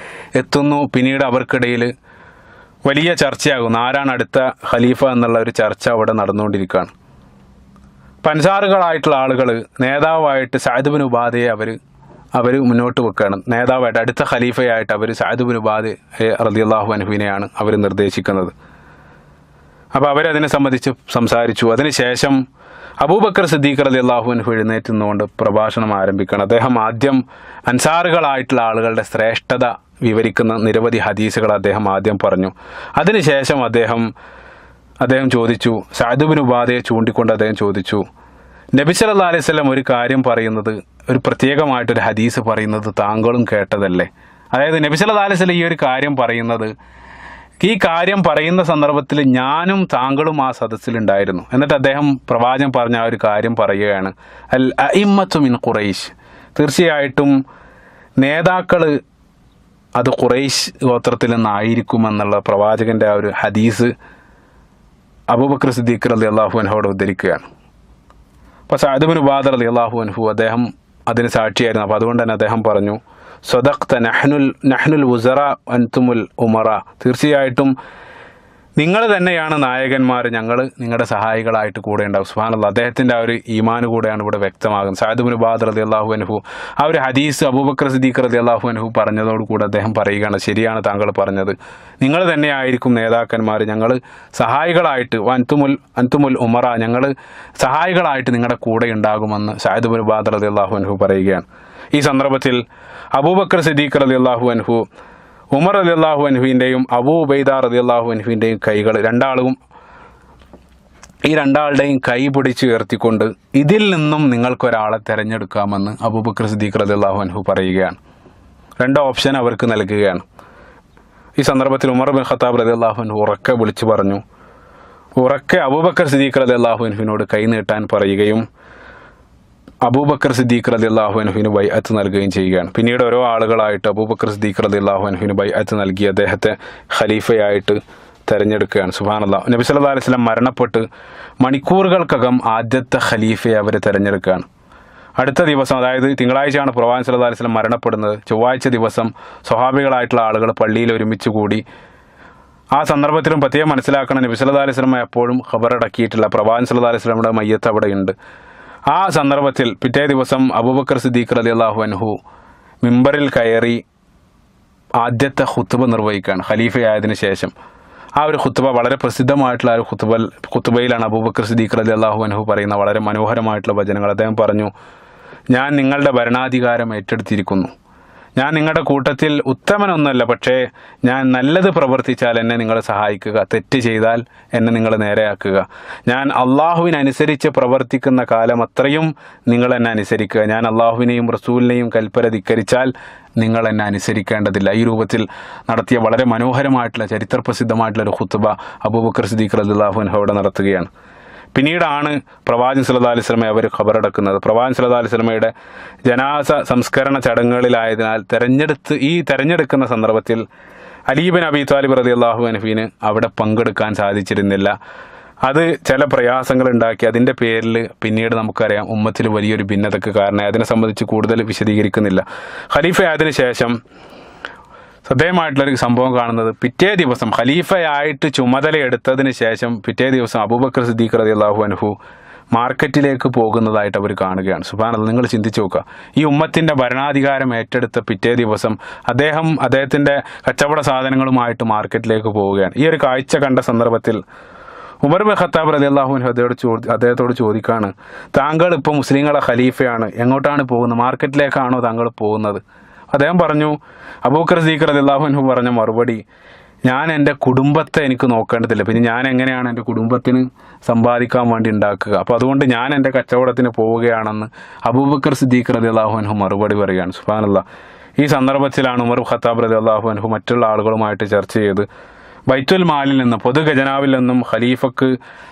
എത്തുന്നു. പിന്നീട് അവർക്കിടയിൽ വലിയ ചർച്ചയാകുന്നു. ആരാണ് അടുത്ത ഖലീഫ എന്നുള്ള ഒരു ചർച്ച അവിടെ നടന്നുകൊണ്ടിരിക്കുകയാണ്. അൻസാറുകളായിട്ടുള്ള ആളുകൾ നേതാവായിട്ട് സഅദ് ബിൻ ഉബാദയെ അവർ മുന്നോട്ട് വെക്കുകയാണ്. നേതാവായിട്ട് അടുത്ത ഖലീഫയായിട്ട് അവർ സഅദ് ബിൻ ഉബാദ റളിയല്ലാഹു അൻഹുവിനെയാണ് അവർ നിർദ്ദേശിക്കുന്നത്. അപ്പോൾ അവരതിനെ സംബന്ധിച്ച് സംസാരിച്ചു. അതിനുശേഷം അബൂബക്കർ സിദ്ദീഖ് റളിയല്ലാഹു അൻഹു എഴുന്നേറ്റ് നിന്നുകൊണ്ട് പ്രഭാഷണം ആരംഭിക്കണം. അദ്ദേഹം ആദ്യം അൻസാറുകളായിട്ടുള്ള ആളുകളുടെ ശ്രേഷ്ഠത വിവരിക്കുന്ന നിരവധി ഹദീസുകൾ അദ്ദേഹം ആദ്യം പറഞ്ഞു. അതിനുശേഷം അദ്ദേഹം ചോദിച്ചു, സഅദ് ബിൻ ഉബാദയെ ചൂണ്ടിക്കൊണ്ട് അദ്ദേഹം ചോദിച്ചു, നബി സല്ലല്ലാഹു അലൈഹി വസല്ലം ഒരു കാര്യം പറയുന്നത്, ഒരു പ്രത്യേകമായിട്ടൊരു ഹദീസ് പറയുന്നത് താങ്കളും കേട്ടതല്ലേ? അതായത് നബി സല്ലല്ലാഹു അലൈഹി വസല്ലം ഈ ഒരു കാര്യം പറയുന്നത്, ഈ കാര്യം പറയുന്ന സന്ദർഭത്തിൽ ഞാനും താങ്കളും ആ സദസ്സിലുണ്ടായിരുന്നു. എന്നിട്ട് അദ്ദേഹം പ്രവാചകൻ പറഞ്ഞ ആ ഒരു കാര്യം പറയുകയാണ്, അൽ അഇമ്മത്തു മിൻ ഖുറൈശ്, തീർച്ചയായിട്ടും നേതാക്കൾ അത് ഖുറൈശ് ഗോത്രത്തിൽ നിന്നായിരിക്കുമെന്നുള്ള പ്രവാചകൻ്റെ ആ ഒരു ഹദീസ് അബൂബക്കർ സിദ്ദീഖ് റളിയല്ലാഹു അൻഹുവോട് ഉദ്ധരിക്കുകയാണ്. അപ്പോൾ സഅദ് ബിൻ ഉബാദ റളിയല്ലാഹു അൻഹു അദ്ദേഹം അതിന് സാക്ഷിയായിരുന്നു. അപ്പോൾ അതുകൊണ്ട് തന്നെ അദ്ദേഹം പറഞ്ഞു, സ്വദഖ്ത നഹ്നുൽ വുസറ അൻതുമുൽ ഉമറ, തീർച്ചയായിട്ടും നിങ്ങൾ തന്നെയാണ് നായകന്മാർ, ഞങ്ങൾ നിങ്ങളുടെ സഹായികളായിട്ട് കൂടെ ഉണ്ടാവും. സുബ്ഹാനല്ലാഹ്, അദ്ദേഹത്തിൻ്റെ ആ ഒരു ഈമാൻ കൂടെയാണ് ഇവിടെ വ്യക്തമാകുന്നത്. സഅദ് ബിൻ ഉബാദ റളിയല്ലാഹു അൻഹു ആ ഒരു ഹദീസ് അബൂബക്കർ സിദ്ദീഖ് റളിയല്ലാഹു അൻഹു പറഞ്ഞതോടുകൂടി അദ്ദേഹം പറയുകയാണ്, ശരിയാണ് താങ്കൾ പറഞ്ഞത്, നിങ്ങൾ തന്നെയായിരിക്കും നേതാക്കന്മാർ, ഞങ്ങൾ സഹായികളായിട്ട് അൻതുമുൽ ഉമറ, ഞങ്ങൾ സഹായികളായിട്ട് നിങ്ങളുടെ കൂടെ ഉണ്ടാകുമെന്ന് സഅദ് ബിൻ ഉബാദ റളിയല്ലാഹു അൻഹു പറയുകയാണ്. ഈ സന്ദർഭത്തിൽ അബൂബക്കർ സിദ്ദീഖ് റളിയല്ലാഹു അൻഹു ഉമർ റളിയല്ലാഹു അൻഹുവിൻ്റെയും അബൂ ഉബൈദ റളിയല്ലാഹു അൻഹുവിൻ്റെയും കൈകൾ ഈ രണ്ടാളുടെയും കൈ പിടിച്ച് ഉയർത്തിക്കൊണ്ട് ഇതിൽ നിന്നും നിങ്ങൾക്കൊരാളെ തിരഞ്ഞെടുക്കാമെന്ന് അബൂബക്കർ സിദ്ദീഖ് റളിയല്ലാഹു അൻഹു പറയുകയാണ്. 2 ഓപ്ഷൻ അവർക്ക് നൽകുകയാണ്. ഈ സന്ദർഭത്തിൽ ഉമർ ബിൻ ഖത്താബ് റളിയല്ലാഹു അൻഹു ഉറക്കെ വിളിച്ചു പറഞ്ഞു, ഉറക്കെ അബൂബക്കർ സിദ്ദീഖ് റളിയല്ലാഹു അൻഹുവിനോട് കൈ നീട്ടാൻ പറയുകയും അബൂബക്കർ സിദ്ദീഖ് റളിയല്ലാഹു അൻഹുവിന് ബൈഅത്ത് നൽകുകയും ചെയ്യുകയാണ്. പിന്നീട് ഓരോ ആളുകളായിട്ട് അബൂബക്കർ സിദ്ദീഖ് റളിയല്ലാഹു അൻഹുവിന് ബൈഅത്ത് നൽകി അദ്ദേഹത്തെ ഖലീഫയായിട്ട് തിരഞ്ഞെടുക്കുകയാണ്. സുബ്ഹാനല്ലാഹ്, നബി സല്ലല്ലാഹു അലൈഹി വസല്ലം മരണപ്പെട്ട് മണിക്കൂറുകൾക്കകം ആദ്യത്തെ ഖലീഫയെ അവർ തിരഞ്ഞെടുക്കുകയാണ്. അടുത്ത ദിവസം, അതായത് തിങ്കളാഴ്ചയാണ് പ്രവാചകൻ സല്ലല്ലാഹു അലൈഹി വസല്ലം മരണപ്പെടുന്നത്. ചൊവ്വാഴ്ച ദിവസം സ്വഹാബികളായിട്ടുള്ള ആളുകൾ പള്ളിയിൽ ഒരുമിച്ച് കൂടി. ആ സന്ദർഭത്തിലും പ്രത്യേകം മനസ്സിലാക്കണം, നബി സല്ലല്ലാഹു അലൈഹി വസല്ലം എപ്പോഴും ഖബറടക്കിയിട്ടില്ല. പ്രവാചകൻ സല്ലല്ലാഹു അലൈഹി വസല്ലമയുടെ മയ്യത്ത് അവിടെയുണ്ട്. ആ സന്ദർഭത്തിൽ പിറ്റേ ദിവസം അബൂബക്കർ സിദ്ദീഖ് റളിയല്ലാഹു അൻഹു മിമ്പറിൽ കയറി ആദ്യത്തെ ഖുത്ബ നിർവഹിക്കുകയാണ് ഖലീഫയായതിനു ശേഷം. ആ ഒരു ഖുത്ബ വളരെ പ്രസിദ്ധമായിട്ടുള്ള ആ ഒരു ഖുത്ബയിലാണ് അബൂബക്കർ സിദ്ദീഖ് റളിയല്ലാഹു അൻഹു പറയുന്ന വളരെ മനോഹരമായിട്ടുള്ള വചനങ്ങൾ. അദ്ദേഹം പറഞ്ഞു, ഞാൻ നിങ്ങളുടെ ഭരണാധികാരം ഏറ്റെടുത്തിരിക്കുന്നു. ഞാൻ നിങ്ങളുടെ കൂട്ടത്തിൽ ഉത്തമനൊന്നുമല്ല, പക്ഷേ ഞാൻ നല്ലത് പ്രവർത്തിച്ചാൽ എന്നെ നിങ്ങൾ സഹായിക്കുക, തെറ്റ് ചെയ്താൽ എന്നെ നിങ്ങൾ നേരെയാക്കുക. ഞാൻ അള്ളാഹുവിനനുസരിച്ച് പ്രവർത്തിക്കുന്ന കാലം അത്രയും നിങ്ങൾ എന്നെ അനുസരിക്കുക. ഞാൻ അള്ളാഹുവിനെയും റസൂലിനെയും കൽപ്പന ധിക്കരിച്ചാൽ നിങ്ങൾ എന്നെ അനുസരിക്കേണ്ടതില്ല. ഈ രൂപത്തിൽ നടത്തിയ വളരെ മനോഹരമായിട്ടുള്ള ചരിത്രപ്രസിദ്ധമായിട്ടുള്ള ഒരു ഖുത്ബ അബൂബക്കർ സിദ്ദീഖ് റളിയല്ലാഹു അൻഹു അവിടെ നടത്തുകയാണ്. പിന്നീടാണ് പ്രവാചകൻ സല്ലല്ലാഹു അലൈഹി വസല്ലമയെ അവർ ഖബറടക്കുന്നത്. പ്രവാചകൻ സല്ലല്ലാഹു അലൈഹി വസല്ലമയുടെ ജനാസ സംസ്കരണ ചടങ്ങുകളിലായതിനാൽ തെരഞ്ഞെടുക്കുന്ന സന്ദർഭത്തിൽ അലി ബിൻ അബി താലിബ് റളിയല്ലാഹു അൻഹുവിന് അവിടെ പങ്കെടുക്കാൻ സാധിച്ചിരുന്നില്ല. അത് ചില പ്രയാസങ്ങൾ ഉണ്ടാക്കി. അതിൻ്റെ പേരിൽ പിന്നീട് നമുക്കറിയാം ഉമ്മത്തിൽ വലിയൊരു ഭിന്നതയ്ക്ക് കാരണമായി. അതിനെ സംബന്ധിച്ച് കൂടുതൽ വിശദീകരിക്കുന്നില്ല. ഖലീഫയായതിനു ശേഷം ശ്രദ്ധേയമായിട്ടുള്ളൊരു സംഭവം കാണുന്നത്, പിറ്റേ ദിവസം ഖലീഫയായിട്ട് ചുമതലയെടുത്തതിന് ശേഷം പിറ്റേ ദിവസം അബൂബക്കർ സിദ്ദീഖ് റളിയല്ലാഹു അൻഹു മാർക്കറ്റിലേക്ക് പോകുന്നതായിട്ട് അവർ കാണുകയാണ്. സുബ്ഹാനല്ലാഹ്, നിങ്ങൾ ചിന്തിച്ചു നോക്കുക. ഈ ഉമ്മത്തിൻ്റെ ഭരണാധികാരം ഏറ്റെടുത്ത പിറ്റേ ദിവസം അദ്ദേഹത്തിൻ്റെ കച്ചവട സാധനങ്ങളുമായിട്ട് മാർക്കറ്റിലേക്ക് പോവുകയാണ്. ഈ ഒരു കാഴ്ച കണ്ട സന്ദർഭത്തിൽ ഉമർ ബിൻ ഖത്താബ് റളിയല്ലാഹു അൻഹു അദ്ദേഹത്തോട് ചോദിക്കാണ്, താങ്കൾ ഇപ്പോൾ മുസ്ലിങ്ങളെ ഖലീഫയാണ്, എങ്ങോട്ടാണ് പോകുന്നത്? മാർക്കറ്റിലേക്കാണോ താങ്കൾ പോകുന്നത്? അദ്ദേഹം പറഞ്ഞു, അബൂബക്കർ സിദ്ദീഖ് റളിയല്ലാഹു അൻഹു പറഞ്ഞ മറുപടി, ഞാൻ എൻ്റെ കുടുംബത്തെ എനിക്ക് നോക്കേണ്ടതില്ല, പിന്നെ ഞാൻ എങ്ങനെയാണ് എൻ്റെ കുടുംബത്തിന് സമ്പാദിക്കാൻ വേണ്ടി ഉണ്ടാക്കുക? അപ്പോൾ അതുകൊണ്ട് ഞാൻ എൻ്റെ കച്ചവടത്തിന് പോവുകയാണെന്ന് അബൂബക്കർ സിദ്ദീഖ് റളിയല്ലാഹു അൻഹു മറുപടി പറയുകയാണ്. സുബ്ഹാനല്ലാഹ്. ഈ സന്ദർഭത്തിലാണ് ഉമർ ഖത്താബ് റളിയല്ലാഹു അൻഹു മറ്റുള്ള ആളുകളുമായിട്ട് ചർച്ച ചെയ്ത് ബൈത്തുൽ മാലിൽ നിന്നും, പൊതു ഖജനാവിൽ നിന്നും ഖലീഫക്ക്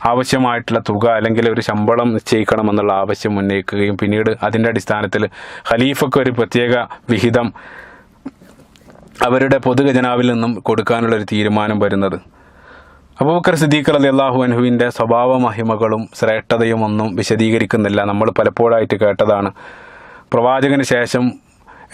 ആവശ്യമായിട്ടുള്ള തുക അല്ലെങ്കിൽ ഒരു ശമ്പളം നിശ്ചയിക്കണമെന്നുള്ള ആവശ്യം ഉന്നയിക്കുകയും പിന്നീട് അതിൻ്റെ അടിസ്ഥാനത്തിൽ ഖലീഫക്ക് ഒരു പ്രത്യേക വിഹിതം അവരുടെ പൊതു ഖജനാവിൽ നിന്നും കൊടുക്കാനുള്ളൊരു തീരുമാനം വരുന്നത്. അബൂബക്കർ സിദ്ദീഖ് റളിയല്ലാഹു അൻഹുവിൻ്റെ സ്വഭാവ മഹിമകളും ശ്രേഷ്ഠതയും ഒന്നും വിശദീകരിക്കുന്നില്ല. നമ്മൾ പലപ്പോഴായിട്ട് കേട്ടതാണ്. പ്രവാചകന് ശേഷം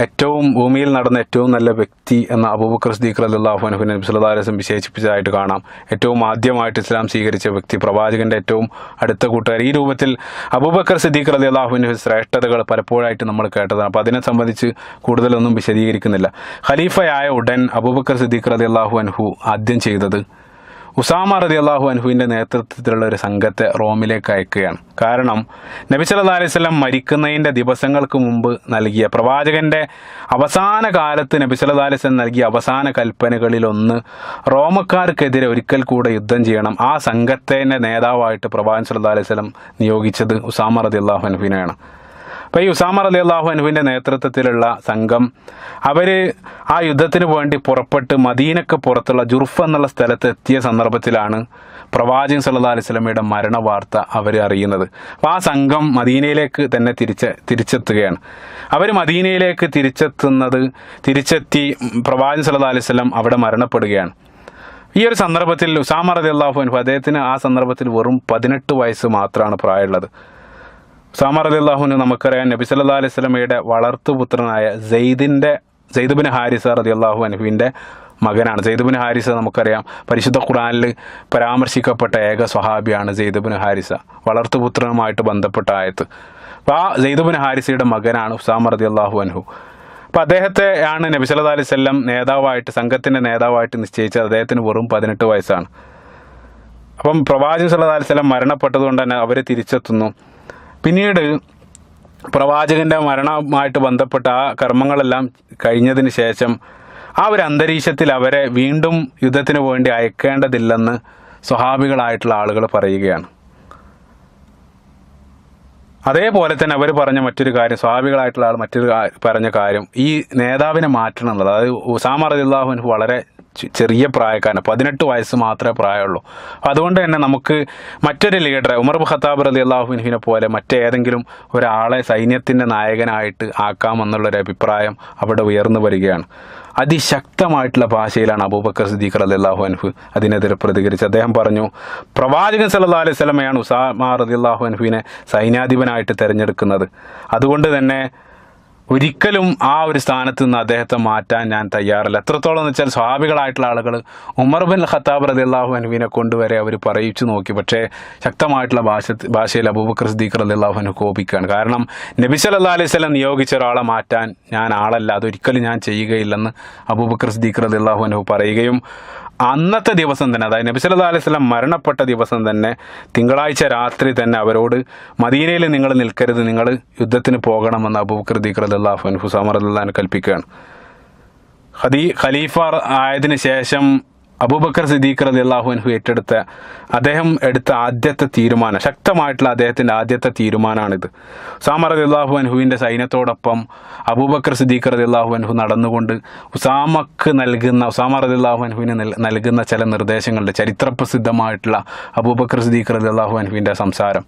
ഏറ്റവും ഭൂമിയിൽ നടന്ന ഏറ്റവും നല്ല വ്യക്തി എന്ന അബൂബക്കർ സിദ്ദീഖ് റളിയല്ലാഹു അൻഹുവിനെ നബി സല്ലല്ലാഹു അലൈഹി വസല്ലം വിശേഷിപ്പിച്ചതായിട്ട് കാണാം. ഏറ്റവും ആദ്യമായിട്ട് ഇസ്ലാം സ്വീകരിച്ച വ്യക്തി, പ്രവാചകൻ്റെ ഏറ്റവും അടുത്ത കൂട്ടുകാർ. ഈ രൂപത്തിൽ അബൂബക്കർ സിദ്ദീഖ് റളിയല്ലാഹു അൻഹു ശ്രേഷ്ഠതകൾ പലപ്പോഴായിട്ട് നമ്മൾ കേട്ടതാണ്. അപ്പോൾ അതിനെ സംബന്ധിച്ച് കൂടുതലൊന്നും വിശദീകരിക്കുന്നില്ല. ഖലീഫയായ ഉടൻ അബൂബക്കർ സിദ്ദീഖ് റളിയല്ലാഹു അൻഹു ആദ്യം ചെയ്തത് ഉസാമ റളിയല്ലാഹു അൻഹുവിൻ്റെ നേതൃത്വത്തിലുള്ള ഒരു സംഘത്തെ റോമിലേക്ക് അയക്കുകയാണ്. കാരണം നബി സല്ലല്ലാഹു അലൈഹി വസല്ലം മരിക്കുന്നതിൻ്റെ ദിവസങ്ങൾക്ക് മുമ്പ് നൽകിയ, പ്രവാചകൻ്റെ അവസാന കാലത്ത് നബി സല്ലല്ലാഹു അലൈഹി വസല്ലം നൽകിയ അവസാന കൽപ്പനകളിലൊന്ന് റോമക്കാർക്കെതിരെ ഒരിക്കൽ കൂടെ യുദ്ധം ചെയ്യണം. ആ സംഘത്തിൻ്റെ നേതാവായിട്ട് പ്രവാചകൻ സല്ലല്ലാഹു അലൈഹി വസല്ലം നിയോഗിച്ചത് ഉസാമ റളിയല്ലാഹു അൻഹുവിനെയാണ്. അപ്പോൾ ഈ ഉസാമ റളിയല്ലാഹു അൻഹുവിൻ്റെ നേതൃത്വത്തിലുള്ള സംഘം അവർ ആ യുദ്ധത്തിന് വേണ്ടി പുറപ്പെട്ട് മദീനക്ക് പുറത്തുള്ള ജുർഫ് എന്നുള്ള സ്ഥലത്ത് എത്തിയ സന്ദർഭത്തിലാണ് പ്രവാചകൻ സല്ലല്ലാഹു അലൈഹി വസല്ലമയുടെ മരണ വാർത്ത അവർ അറിയുന്നത്. അപ്പോൾ ആ സംഘം മദീനയിലേക്ക് തന്നെ തിരിച്ചെത്തുകയാണ്. അവർ മദീനയിലേക്ക് തിരിച്ചെത്തി പ്രവാചകൻ സല്ലല്ലാഹു അലൈഹി വസല്ലം അവിടെ മരണപ്പെടുകയാണ്. ഈ ഒരു സന്ദർഭത്തിൽ ഉസാമ റളിയല്ലാഹു അൻഹു, അദ്ദേഹത്തിന് ആ സന്ദർഭത്തിൽ വെറും 18 വയസ്സ് മാത്രമാണ് പ്രായമുള്ളത്. ഉസാമ റളിയല്ലാഹു അൻഹു നമുക്കറിയാം, നബി സല്ലല്ലാഹു അലൈഹി വസല്ലമയുടെ വളർത്തുപുത്രനായ സെയ്ദ് ബിൻ ഹാരിസ റളിയല്ലാഹു അൻഹുവിൻ്റെ മകനാണ്. സെയ്ദ് ബിൻ ഹാരിസ നമുക്കറിയാം, പരിശുദ്ധ ഖുർആനിൽ പരാമർശിക്കപ്പെട്ട ഏക സ്വഹാബിയാണ് സെയ്ദ് ബിൻ ഹാരിസ, വളർത്തുപുത്രനുമായിട്ട് ബന്ധപ്പെട്ട ആയത്ത്. അപ്പോൾ ആ സെയ്ദ് ബിൻ ഹാരിസയുടെ മകനാണ് ഉസാമ റളിയല്ലാഹു അൻഹു. അപ്പോൾ അദ്ദേഹത്തെ ആണ് നബി സല്ലല്ലാഹു അലൈഹി വസല്ലം നേതാവായിട്ട്, സംഘത്തിൻ്റെ നേതാവായിട്ട് നിശ്ചയിച്ചത്. അദ്ദേഹത്തിന് വെറും 18 വയസ്സാണ്. അപ്പം പ്രവാചകൻ സല്ലല്ലാഹു അലൈഹി വസല്ലം മരണപ്പെട്ടതുകൊണ്ട് തന്നെ അവർ തിരിച്ചെത്തുന്നു. പിന്നീട് പ്രവാചകൻ്റെ മരണവുമായിട്ട് ബന്ധപ്പെട്ട ആ കർമ്മങ്ങളെല്ലാം കഴിഞ്ഞതിന് ശേഷം ആ ഒരു അന്തരീക്ഷത്തിൽ അവരെ വീണ്ടും യുദ്ധത്തിന് വേണ്ടി അയക്കേണ്ടതില്ലെന്ന് സ്വഹാബികളായിട്ടുള്ള ആളുകൾ പറയുകയാണ്. അതേപോലെ തന്നെ അവർ പറഞ്ഞ മറ്റൊരു കാര്യം, സ്വഹാബികളായിട്ടുള്ള ആൾ പറഞ്ഞ കാര്യം, ഈ നേതാവിനെ മാറ്റണം എന്നുള്ളത്. അതായത് ഉസാമ റളിയല്ലാഹു അൻഹു വളരെ ചെറിയ പ്രായക്കാരൻ, 18 വയസ്സ് മാത്രമേ പ്രായമുള്ളൂ. അതുകൊണ്ട് തന്നെ നമുക്ക് മറ്റൊരു ലീഡറെ, ഉമർ ബിൻ ഖത്താബ് റളിയല്ലാഹു അൻഹുവിനെ പോലെ മറ്റേതെങ്കിലും ഒരാളെ സൈന്യത്തിൻ്റെ നായകനായിട്ട് ആക്കാമെന്നുള്ളൊരു അഭിപ്രായം അവിടെ ഉയർന്നു വരികയാണ്. അതിശക്തമായിട്ടുള്ള ഭാഷയിലാണ് അബൂബക്കർ സിദ്ദീഖ് റളിയല്ലാഹു അൻഹു അതിനെതിരെ പ്രതികരിച്ച് അദ്ദേഹം പറഞ്ഞു, പ്രവാചകൻ സല്ലല്ലാഹു അലൈഹി വസല്ലമയാണ് ഉസാമ റളിയല്ലാഹു അൻഹുവിനെ സൈന്യാധിപനായിട്ട് തിരഞ്ഞെടുക്കുന്നത്. അതുകൊണ്ട് തന്നെ ഒരിക്കലും ആ ഒരു സ്ഥാനത്ത് നിന്ന് അദ്ദേഹത്തെ മാറ്റാൻ ഞാൻ തയ്യാറല്ല. എത്രത്തോളം എന്ന് വെച്ചാൽ സ്വഹാബികളായിട്ടുള്ള ആളുകൾ ഉമർ ബിൻ ഖത്താബ് റളിയല്ലാഹു അൻഹുവിനെ കൊണ്ടുവരെ അവർ പറയിച്ചു നോക്കി. പക്ഷേ ശക്തമായിട്ടുള്ള ഭാഷയിൽ അബൂബക്കർ സിദ്ദീഖ് റളിയല്ലാഹു അൻഹു കോപിക്കുകയാണ്. കാരണം നബി സല്ലല്ലാഹു അലൈഹി വസല്ലം നിയോഗിച്ച ഒരാളെ മാറ്റാൻ ഞാൻ ആളല്ല, അതൊരിക്കലും ഞാൻ ചെയ്യുകയില്ലെന്ന് അബൂബക്കർ സിദ്ദീഖ് റളിയല്ലാഹു അൻഹു പറയുകയും അന്നത്തെ ദിവസം തന്നെ, അതായത് നബി സല്ലല്ലാഹു അലൈഹി വസല്ലം മരണപ്പെട്ട ദിവസം തന്നെ, തിങ്കളാഴ്ച രാത്രി തന്നെ അവരോട് മദീനയിൽ നിങ്ങൾ നിൽക്കരുത്, നിങ്ങൾ യുദ്ധത്തിന് പോകണമെന്ന് അബൂബക്കർ സിദ്ദീഖ് റളിയല്ലാഹു അൻഹു ഉസാമ റളിയല്ലാഹു അൻഹു കൽപ്പിക്കുകയാണ്. ഖലീഫ ആയതിനു ശേഷം അബൂബക്കർ സിദ്ദീഖ് റളിയല്ലാഹു അൻഹു അദ്ദേഹം എടുത്ത ആദ്യത്തെ തീരുമാനം, ശക്തമായിട്ടുള്ള അദ്ദേഹത്തിൻ്റെ ആദ്യത്തെ തീരുമാനമാണിത്. ഉസാമ റളിയല്ലാഹു അൻഹുവിൻ്റെ സൈന്യത്തോടൊപ്പം അബൂബക്കർ സിദ്ദീഖ് റളിയല്ലാഹു അൻഹു നടന്നുകൊണ്ട് ഉസാമ റളിയല്ലാഹു അൻഹുവിന് നൽകുന്ന ചില നിർദ്ദേശങ്ങളുണ്ട്. ചരിത്രപ്രസിദ്ധമായിട്ടുള്ള അബൂബക്കർ സിദ്ദീഖ് റളിയല്ലാഹു അൻഹുവിൻ്റെ സംസാരം.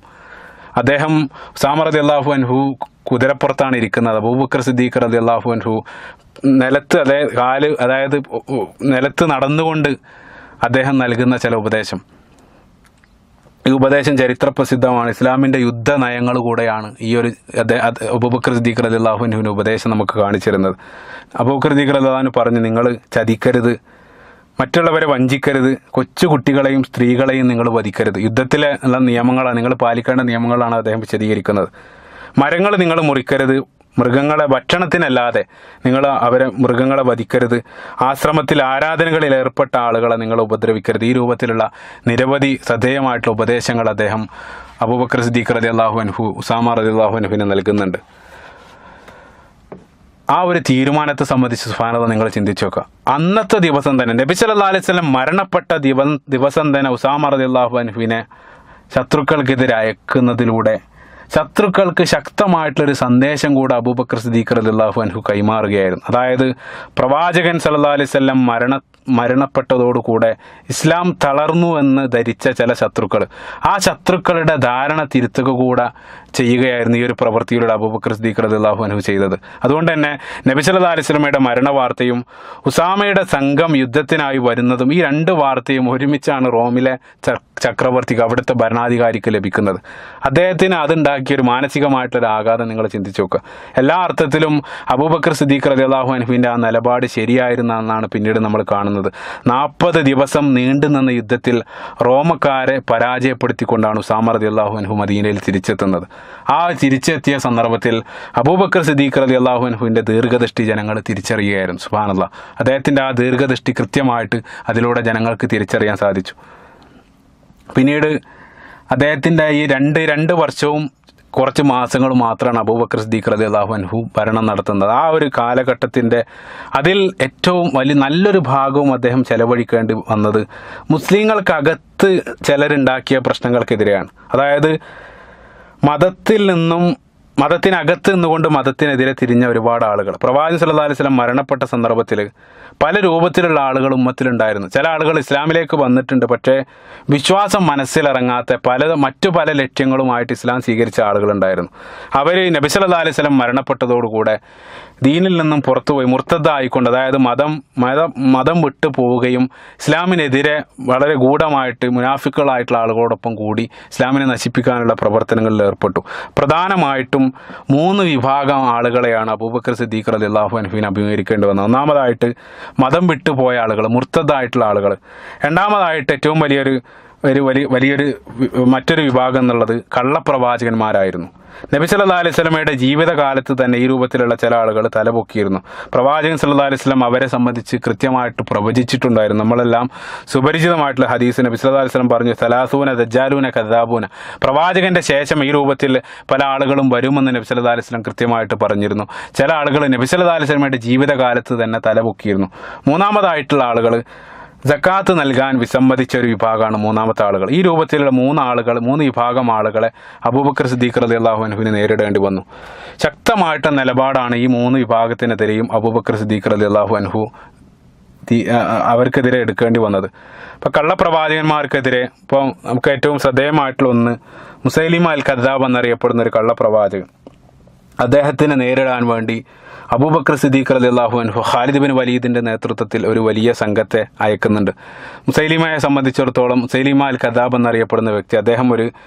അദ്ദേഹം ഉസാമ റളിയല്ലാഹു അൻഹു കുതിരപ്പുറത്താണ് ഇരിക്കുന്നത്. അബൂബക്കർ സിദ്ദീഖ് റളിയല്ലാഹു അൻഹു നിലത്ത് നടന്നുകൊണ്ട് അദ്ദേഹം നൽകുന്ന ചില ഉപദേശം. ഈ ഉപദേശം ചരിത്രപ്രസിദ്ധമാണ്. ഇസ്ലാമിൻ്റെ യുദ്ധ നയങ്ങൾ കൂടെയാണ് ഈ ഒരു അബൂബക്കർ സിദ്ദീഖ് റളിയല്ലാഹു അൻഹുവിൻ്റെ ഉപദേശം നമുക്ക് കാണിച്ചിരുന്നത്. അബൂബക്കർ സിദ്ദീഖ് റളിയല്ലാഹു അൻഹു പറഞ്ഞു, നിങ്ങൾ ചതിക്കരുത്, മറ്റുള്ളവരെ വഞ്ചിക്കരുത്, കൊച്ചു കുട്ടികളെയും സ്ത്രീകളെയും നിങ്ങൾ വധിക്കരുത്. യുദ്ധത്തിലെ ഉള്ള നിയമങ്ങളാണ്, നിങ്ങൾ പാലിക്കേണ്ട നിയമങ്ങളാണ് അദ്ദേഹം വിശദീകരിക്കുന്നത്. മരങ്ങൾ നിങ്ങൾ മുറിക്കരുത്, മൃഗങ്ങളെ ഭക്ഷണത്തിനല്ലാതെ മൃഗങ്ങളെ വധിക്കരുത്, ആശ്രമത്തിൽ ആരാധനകളിൽ ഏർപ്പെട്ട ആളുകളെ നിങ്ങൾ ഉപദ്രവിക്കരുത്. ഈ രൂപത്തിലുള്ള നിരവധി ശ്രദ്ധേയമായിട്ടുള്ള ഉപദേശങ്ങൾ അദ്ദേഹം അബൂബക്കർ സിദ്ദീഖ് റളിയല്ലാഹു അൻഹു ഉസാമ റളിയല്ലാഹു അൻഹുവിന് നൽകുന്നുണ്ട്. ആ ഒരു തീരുമാനത്തെ സംബന്ധിച്ച് സുബ്ഹാനല്ലാഹ് നിങ്ങൾ ചിന്തിച്ചു നോക്കുക. അന്നത്തെ ദിവസം തന്നെ നബി സല്ലല്ലാഹു അലൈഹി വസല്ലം മരണപ്പെട്ട ദിവസം തന്നെ ഉസാമ റളിയല്ലാഹു അൻഹുവിനെ ശത്രുക്കൾക്കെതിരെ അയക്കുന്നതിലൂടെ ശത്രുക്കൾക്ക് ശക്തമായിട്ടുള്ളൊരു സന്ദേശം കൂടെ അബൂബക്കർ സിദ്ദീഖ് റളിയല്ലാഹു അൻഹു കൈമാറുകയായിരുന്നു. അതായത് പ്രവാചകൻ സല്ലല്ലാഹു അലൈഹി വസല്ലം മരണപ്പെട്ടതോടുകൂടെ ഇസ്ലാം തളർന്നു എന്ന് ധരിച്ച ചില ശത്രുക്കൾ, ആ ശത്രുക്കളുടെ ധാരണ തിരുത്തുക കൂടെ ചെയ്യുകയായിരുന്നു ഈ ഒരു പ്രവൃത്തിയിലൂടെ അബൂബക്കർ സിദ്ദീഖ് റളിയല്ലാഹു അൻഹു ചെയ്തത്. അതുകൊണ്ട് തന്നെ നബി സല്ലല്ലാഹു അലൈഹി വസല്ലമയുടെ മരണവാർത്തയും ഉസാമയുടെ സംഘം യുദ്ധത്തിനായി വരുന്നതും, ഈ രണ്ട് വാർത്തയും ഒരുമിച്ചാണ് റോമിലെ ചക്രവർത്തിക്ക്, അവിടുത്തെ ഭരണാധികാരിക്ക് ലഭിക്കുന്നത്. അദ്ദേഹത്തിന് അതുണ്ടാക്കിയ ഒരു മാനസികമായിട്ടൊരു ആഘാതം നിങ്ങൾ ചിന്തിച്ചു നോക്കുക. എല്ലാ അർത്ഥത്തിലും അബൂബക്കർ സിദ്ദീഖ് റളിയല്ലാഹു അൻഹുവിൻ്റെ ആ നിലപാട് ശരിയായിരുന്ന എന്നാണ് പിന്നീട് നമ്മൾ കാണുന്നത്. 40 ദിവസം നീണ്ടുനിന്ന യുദ്ധത്തിൽ റോമക്കാരെ പരാജയപ്പെടുത്തിക്കൊണ്ടാണ് ഉസാമ റളിയല്ലാഹു അൻഹു മദീനയിൽ തിരിച്ചെത്തുന്നത്. ആ തിരിച്ചെത്തിയ സന്ദർഭത്തിൽ അബൂബക്കർ സിദ്ദീഖ് റളിയല്ലാഹു അൻഹുവിൻ്റെ ദീർഘദൃഷ്ടി ജനങ്ങൾ തിരിച്ചറിയുകയായിരുന്നു. സുബ്ഹാനല്ലാഹ്, അദ്ദേഹത്തിൻ്റെ ആ ദീർഘദൃഷ്ടി കൃത്യമായിട്ട് അതിലൂടെ ജനങ്ങൾക്ക് തിരിച്ചറിയാൻ സാധിച്ചു. പിന്നീട് അദ്ദേഹത്തിൻ്റെ ഈ രണ്ട് വർഷവും കുറച്ച് മാസങ്ങൾ മാത്രമാണ് അബൂബക്കർ സിദ്ദീഖ് റളിയല്ലാഹു അൻഹു ഭരണം നടത്തുന്നത്. ആ ഒരു കാലഘട്ടത്തിൻ്റെ അതിൽ ഏറ്റവും നല്ലൊരു ഭാഗവും അദ്ദേഹം ചെലവഴിക്കേണ്ടി വന്നത് മുസ്ലിങ്ങൾക്കകത്ത് ചിലരുണ്ടാക്കിയ പ്രശ്നങ്ങൾക്കെതിരെയാണ്. അതായത് മതത്തിനകത്ത് നിന്നുകൊണ്ട് മതത്തിനെതിരെ തിരിഞ്ഞ ഒരുപാട് ആളുകൾ. പ്രവാചകൻ സല്ലല്ലാഹു അലൈഹി വസല്ലം മരണപ്പെട്ട സന്ദർഭത്തിൽ പല രൂപത്തിലുള്ള ആളുകൾ ഉമ്മത്തിലുണ്ടായിരുന്നു. ചില ആളുകൾ ഇസ്ലാമിലേക്ക് വന്നിട്ടുണ്ട്, പക്ഷേ വിശ്വാസം മനസ്സിലിറങ്ങാത്ത മറ്റു പല ലക്ഷ്യങ്ങളുമായിട്ട് ഇസ്ലാം സ്വീകരിച്ച ആളുകളുണ്ടായിരുന്നു. അവർ നബി സല്ലല്ലാഹു അലൈഹി വസല്ലം മരണപ്പെട്ടതോടുകൂടെ ദീനിൽ നിന്നും പുറത്തുപോയി മുർത്തദ്ദായിക്കൊണ്ട്, അതായത് മതം വിട്ടു പോവുകയും ഇസ്ലാമിനെതിരെ വളരെ ഗൂഢമായിട്ട് മുനാഫിക്കുകളായിട്ടുള്ള ആളുകളോടൊപ്പം കൂടി ഇസ്ലാമിനെ നശിപ്പിക്കാനുള്ള പ്രവർത്തനങ്ങളിൽ ഏർപ്പെട്ടു. പ്രധാനമായിട്ടും 3 വിഭാഗം ആളുകളെയാണ് അബൂബക്കർ സിദ്ദീഖ് റളിയല്ലാഹു അൻഹുവിനെ അഭിമുഖീകരിക്കേണ്ടി വന്നത്. ഒന്നാമതായിട്ട് മതം വിട്ടുപോയ ആളുകൾ, മുർത്തദ്ദായിട്ടുള്ള ആളുകൾ. രണ്ടാമതായിട്ട് ഏറ്റവും വലിയൊരു മറ്റൊരു വിഭാഗം എന്നുള്ളത് കള്ളപ്രവാചകന്മാരായിരുന്നു. നബി സല്ലല്ലാഹു അലൈഹി വസല്ലമയുടെ ജീവിതകാലത്ത് തന്നെ ഈ രൂപത്തിലുള്ള ചില ആളുകൾ തലപൊക്കിയിരുന്നു. പ്രവാചകൻ സല്ലല്ലാഹു അലൈഹി വസല്ലം അവരെ സംബന്ധിച്ച് കൃത്യമായിട്ട് പ്രവചിച്ചിട്ടുണ്ടായിരുന്നു. നമ്മളെല്ലാം സുപരിചിതമായിട്ടുള്ള ഹദീസ് നബി സല്ലല്ലാഹു അലൈഹി വസല്ലം പറഞ്ഞു, സലാസൂന ദജ്ജാലൂന കദ്ദാബൂന, പ്രവാചകന്റെ ശേഷം ഈ രൂപത്തിൽ പല ആളുകളും വരുമെന്ന് നബി സല്ലല്ലാഹു അലൈഹി വസല്ലം കൃത്യമായിട്ട് പറഞ്ഞിരുന്നു. ചില ആളുകൾ നബി സല്ലല്ലാഹു അലൈഹി വസല്ലമയുടെ ജീവിതകാലത്ത് തന്നെ തലപൊക്കിയിരുന്നു. മൂന്നാമതായിട്ടുള്ള ആളുകൾ സക്കാത്ത് നൽകാൻ വിസമ്മതിച്ച ഒരു വിഭാഗമാണ് മൂന്നാമത്തെ ആളുകൾ. ഈ രൂപത്തിലുള്ള 3 വിഭാഗം ആളുകളെ അബൂബക്കർ സിദ്ദീഖ് റളിയല്ലാഹു അൻഹുവിന് നേരിടേണ്ടി വന്നു. ശക്തമായിട്ട നിലപാടാണ് ഈ 3 വിഭാഗത്തിനെതിരെയും അബൂബക്കർ സിദ്ദീഖ് റളിയല്ലാഹു അൻഹു അവർക്കെതിരെ എടുക്കേണ്ടി വന്നത്. ഇപ്പോൾ കള്ളപ്രവാചകന്മാർക്കെതിരെ ഇപ്പോൾ നമുക്ക് ഏറ്റവും ശ്രദ്ധേയമായിട്ടുള്ള ഒന്ന് മുസൈലിമ അൽ കദ്ദാബ് എന്നറിയപ്പെടുന്ന ഒരു കള്ളപ്രവാചകൻ. അദ്ദേഹത്തിനെ നേരിടാൻ വേണ്ടി അബൂബക്കർ സിദ്ദീഖ് റളിയല്ലാഹു അൻഹു ഖാലിദ് ബിൻ വലീദിൻ്റെ നേതൃത്വത്തിൽ ഒരു വലിയ സംഘത്തെ അയക്കുന്നുണ്ട്. മുസൈലിമയെ സംബന്ധിച്ചിടത്തോളം മുസൈലിമ അൽ കദ്ദാബ് എന്നറിയപ്പെടുന്ന വ്യക്തി, അദ്ദേഹം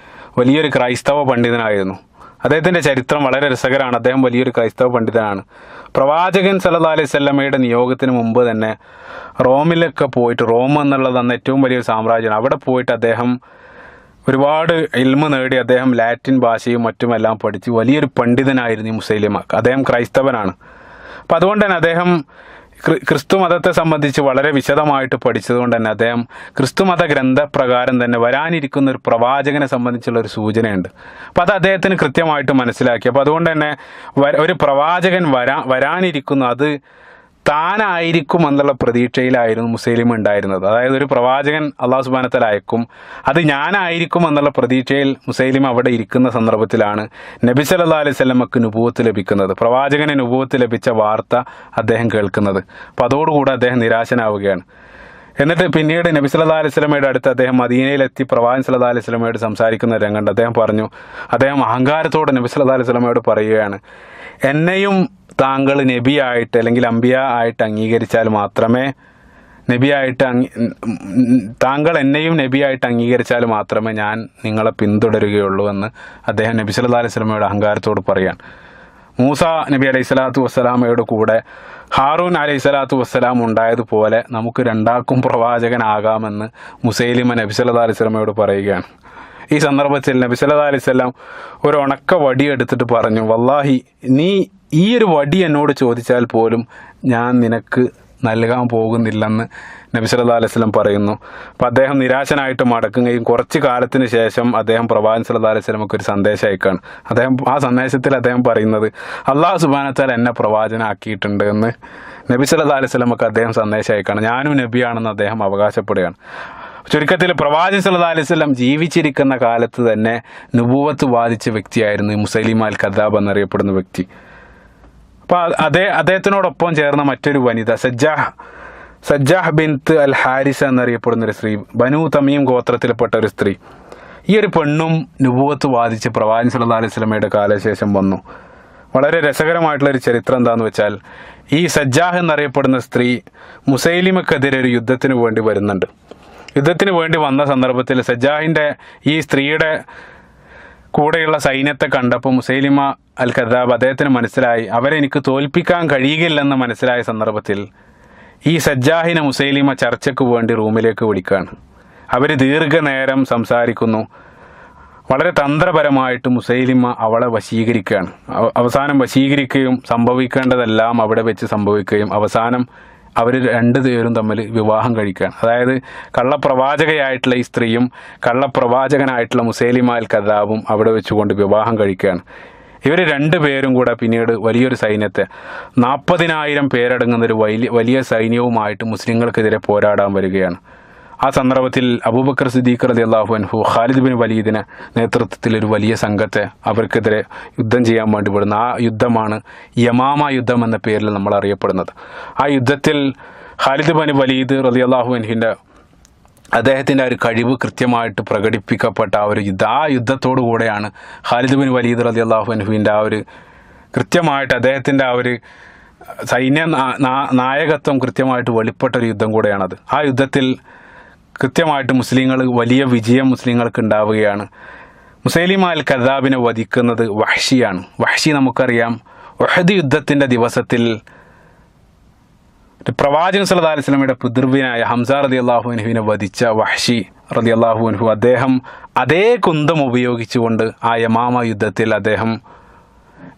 വലിയൊരു ക്രൈസ്തവ പണ്ഡിതനായിരുന്നു. അദ്ദേഹത്തിൻ്റെ ചരിത്രം വളരെ രസകരമാണ്. അദ്ദേഹം വലിയൊരു ക്രൈസ്തവ പണ്ഡിതനാണ്. പ്രവാചകൻ സല്ലല്ലാഹു അലൈഹി വസല്ലമയുടെ നിയോഗത്തിന് മുമ്പ് തന്നെ റോമിലൊക്കെ പോയിട്ട്, റോം എന്നുള്ളത് അന്ന് ഏറ്റവും വലിയൊരു സാമ്രാജ്യമാണ്, അവിടെ പോയിട്ട് അദ്ദേഹം ഒരുപാട് ഇൽമ നേടി. അദ്ദേഹം ലാറ്റിൻ ഭാഷയും മറ്റുമെല്ലാം പഠിച്ച് വലിയൊരു പണ്ഡിതനായിരുന്നു ഈ മുസൈലിമ. അദ്ദേഹം ക്രൈസ്തവനാണ്. അപ്പം അതുകൊണ്ട് തന്നെ അദ്ദേഹം ക്രിസ്തു മതത്തെ സംബന്ധിച്ച് വളരെ വിശദമായിട്ട് പഠിച്ചതുകൊണ്ട് തന്നെ അദ്ദേഹം ക്രിസ്തുമത ഗ്രന്ഥപ്രകാരം തന്നെ വരാനിരിക്കുന്ന ഒരു പ്രവാചകനെ സംബന്ധിച്ചുള്ള ഒരു സൂചനയുണ്ട്. അപ്പോൾ അത് അദ്ദേഹത്തിന് കൃത്യമായിട്ട് മനസ്സിലാക്കി. അപ്പോൾ അതുകൊണ്ട് തന്നെ ഒരു പ്രവാചകൻ വരാനിരിക്കുന്നു, അത് താനായിരിക്കും എന്നുള്ള പ്രതീക്ഷയിലായിരുന്നു മുസൈലിമ ഉണ്ടായിരുന്നത്. അതായത് ഒരു പ്രവാചകൻ അള്ളാഹു സുബ്ഹാനഹു വ തആല അയക്കും, അത് ഞാനായിരിക്കും എന്നുള്ള പ്രതീക്ഷയിൽ മുസൈലിമ അവിടെ ഇരിക്കുന്ന സന്ദർഭത്തിലാണ് നബി സല്ലല്ലാഹു അലൈഹി വസല്ലമക്ക് നുബുവത്ത് ലഭിക്കുന്നത്. പ്രവാചകന് നുബുവത്ത് ലഭിച്ച വാർത്ത അദ്ദേഹം കേൾക്കുന്നത്. അപ്പോൾ അതോടുകൂടി അദ്ദേഹം നിരാശനാവുകയാണ്. എന്നിട്ട് പിന്നീട് നബി സല്ലല്ലാഹു അലൈഹി വസല്ലമയുടെ അടുത്ത് അദ്ദേഹം മദീനയിലെത്തി പ്രവാചകൻ സല്ലല്ലാഹു അലൈഹി വസല്ലമയോട് സംസാരിക്കുന്ന രംഗമുണ്ട്. അദ്ദേഹം അഹങ്കാരത്തോടെ നബി സല്ലല്ലാഹു അലൈഹി വസല്ലമയോട് പറയുകയാണ്, എന്നെയും താങ്കൾ നബിയായിട്ട് അല്ലെങ്കിൽ അംബിയ ആയിട്ട് അംഗീകരിച്ചാൽ മാത്രമേ താങ്കൾ എന്നെയും നബിയായിട്ട് അംഗീകരിച്ചാൽ മാത്രമേ ഞാൻ നിങ്ങളെ പിന്തുടരുകയുള്ളൂ എന്ന് അദ്ദേഹം നബി സല്ലല്ലാഹു അലൈഹി വസല്ലമയുടെ അഹങ്കാരത്തോട് പറയാൻ. മൂസ നബി അലൈഹി സ്വലാത്തു വസ്സലാമയുടെ കൂടെ ഹാറൂൻ അലൈഹി സ്വലാത്തു വസ്സലാം ഉണ്ടായതുപോലെ നമുക്ക് രണ്ടാൾക്കും പ്രവാചകനാകാമെന്ന് മുസൈലിമ നബി സല്ലല്ലാഹു അലൈഹി വസല്ലമയോട് പറയുകയാണ്. ഈ സന്ദർഭത്തിൽ നബി സല്ലല്ലാഹു അലൈഹി വസല്ലം ഒരു ഉണക്ക വടി എടുത്തിട്ട് പറഞ്ഞു, വല്ലാഹി നീ ഈ ഒരു വടി എന്നോട് ചോദിച്ചാൽ പോലും ഞാൻ നിനക്ക് നൽകാൻ പോകുന്നില്ലെന്ന് നബി സല്ലല്ലാഹു അലൈഹി വസല്ലം പറയുന്നു. അപ്പോൾ അദ്ദേഹം നിരാശനായിട്ട് മടക്കുകയും കുറച്ച് കാലത്തിന് ശേഷം അദ്ദേഹം പ്രവാചകൻ സല്ലല്ലാഹു അലൈഹി വസല്ലമക്ക് ഒരു സന്ദേശം അയക്കുകയാണ്. ആ സന്ദേശത്തിൽ അദ്ദേഹം പറയുന്നത് അല്ലാഹു സുബ്ഹാനഹു വ തആല എന്നെ പ്രവാചകനാക്കിയിട്ടുണ്ട് എന്ന് നബി സല്ലല്ലാഹു അലൈഹി വസല്ലമക്ക് അദ്ദേഹം സന്ദേശം അയക്കുകയാണ്. ഞാനും നബിയാണെന്ന് അദ്ദേഹം അവകാശപ്പെടുകയാണ്. ചുരുക്കത്തിൽ പ്രവാചകൻ സല്ലല്ലാഹു അലൈഹി വസല്ലം ജീവിച്ചിരിക്കുന്ന കാലത്ത് തന്നെ നുബുവത്ത് വാദിച്ച വ്യക്തിയായിരുന്നു മുസൈലിമ അൽ കദ്ദാബ് എന്നറിയപ്പെടുന്ന വ്യക്തി. അപ്പോൾ അദ്ദേഹത്തിനോടൊപ്പം ചേർന്ന മറ്റൊരു വനിത സജ്ജാഹ് ബിൻത്ത് അൽ ഹാരിസ എന്നറിയപ്പെടുന്നൊരു സ്ത്രീ, ബനു തമീം ഗോത്രത്തിൽപ്പെട്ട ഒരു സ്ത്രീ. ഈ ഒരു പെണ്ണും നുബുവത്ത് വാദിച്ച് പ്രവാചകൻ സല്ലല്ലാഹു അലൈഹി വസല്ലമയുടെ കാലശേഷം വന്നു. വളരെ രസകരമായിട്ടുള്ളൊരു ചരിത്രം എന്താണെന്ന് വെച്ചാൽ, ഈ സജ്ജാഹ് എന്നറിയപ്പെടുന്ന സ്ത്രീ മുസൈലിമക്കെതിരെ ഒരു യുദ്ധത്തിന് വേണ്ടി വരുന്നുണ്ട്. യുദ്ധത്തിന് വേണ്ടി വന്ന സന്ദർഭത്തിൽ സജ്ജാഹിൻ്റെ ഈ സ്ത്രീയുടെ കൂടെയുള്ള സൈന്യത്തെ കണ്ടപ്പോൾ മുസൈലിമ അൽ കദ്ദാബ് അദ്ദേഹത്തിന് മനസ്സിലായി അവരെ എനിക്ക് തോൽപ്പിക്കാൻ കഴിയുകയില്ലെന്ന് മനസ്സിലായ സന്ദർഭത്തിൽ ഈ സജ്ജാഹിനെ മുസൈലിമ ചർച്ചയ്ക്ക് വേണ്ടി റൂമിലേക്ക് വിളിക്കുകയാണ്. അവർ ദീർഘനേരം സംസാരിക്കുന്നു. വളരെ തന്ത്രപരമായിട്ട് മുസൈലിമ അവളെ വശീകരിക്കുകയാണ്. അവസാനം വശീകരിക്കുകയും സംഭവിക്കേണ്ടതെല്ലാം അവിടെ വെച്ച് സംഭവിക്കുകയും അവസാനം അവർ രണ്ടുപേരും തമ്മിൽ വിവാഹം കഴിക്കുകയാണ്. അതായത് കള്ളപ്രവാചകയായിട്ടുള്ള ഈ സ്ത്രീയും കള്ളപ്രവാചകനായിട്ടുള്ള മുസൈലിമ അൽ കദ്ദാബും അവിടെ വെച്ചുകൊണ്ട് വിവാഹം കഴിക്കുകയാണ്. ഇവർ രണ്ടുപേരും കൂടെ പിന്നീട് വലിയൊരു സൈന്യത്തെ 40,000 പേരടങ്ങുന്നൊരു വലിയ സൈന്യവുമായിട്ട് മുസ്ലിങ്ങൾക്കെതിരെ പോരാടാൻ വരികയാണ്. ആ സന്ദർഭത്തിൽ അബൂബക്കർ സിദ്ദീഖ് റളിയല്ലാഹു അൻഹു ഖാലിദ് ബിൻ വലീദിനെ നേതൃത്വത്തിൽ ഒരു വലിയ സംഘത്തെ അവർക്കെതിരെ യുദ്ധം ചെയ്യാൻ വേണ്ടി വിടുന്നു. ആ യുദ്ധമാണ് യമാമ യുദ്ധം എന്ന പേരിൽ നമ്മൾ അറിയപ്പെടുന്നത്. ആ യുദ്ധത്തിൽ ഖാലിദ് ബിൻ വലീദ് റളിയല്ലാഹു അൻഹുവിൻ്റെ അദ്ദേഹത്തിൻ്റെ ഒരു കഴിവ് കൃത്യമായിട്ട് പ്രകടിപ്പിക്കപ്പെട്ട ആ ഒരു ആ യുദ്ധത്തോടു കൂടെയാണ് ഖാലിദ് ബിൻ വലീദ് റളിയല്ലാഹു അൻഹുവിൻ്റെ ആ ഒരു കൃത്യമായിട്ട് അദ്ദേഹത്തിൻ്റെ ആ ഒരു സൈന്യ നായകത്വം കൃത്യമായിട്ട് വെളിപ്പെട്ട ഒരു യുദ്ധം കൂടെയാണത്. ആ യുദ്ധത്തിൽ കൃത്യമായിട്ട് മുസ്ലിങ്ങൾ വലിയ വിജയം മുസ്ലിങ്ങൾക്ക് ഉണ്ടാവുകയാണ്. മുസൈലിമ അൽ കദ്ദാബിനെ വധിക്കുന്നത് വഹ്ഷിയാണ്. വഹ്ഷി നമുക്കറിയാം, ഉഹദ് യുദ്ധത്തിൻ്റെ ദിവസത്തിൽ പ്രവാചകൻ സല്ലല്ലാഹു അലൈഹി വസല്ലമയുടെ പിതൃവ്യനായ ഹംസ റളിയല്ലാഹു അൻഹുവിനെ വധിച്ച വഹ്ഷി റളിയല്ലാഹു അൻഹു അദ്ദേഹം അതേ കുന്തം ഉപയോഗിച്ചുകൊണ്ട് ആ യമാമ യുദ്ധത്തിൽ അദ്ദേഹം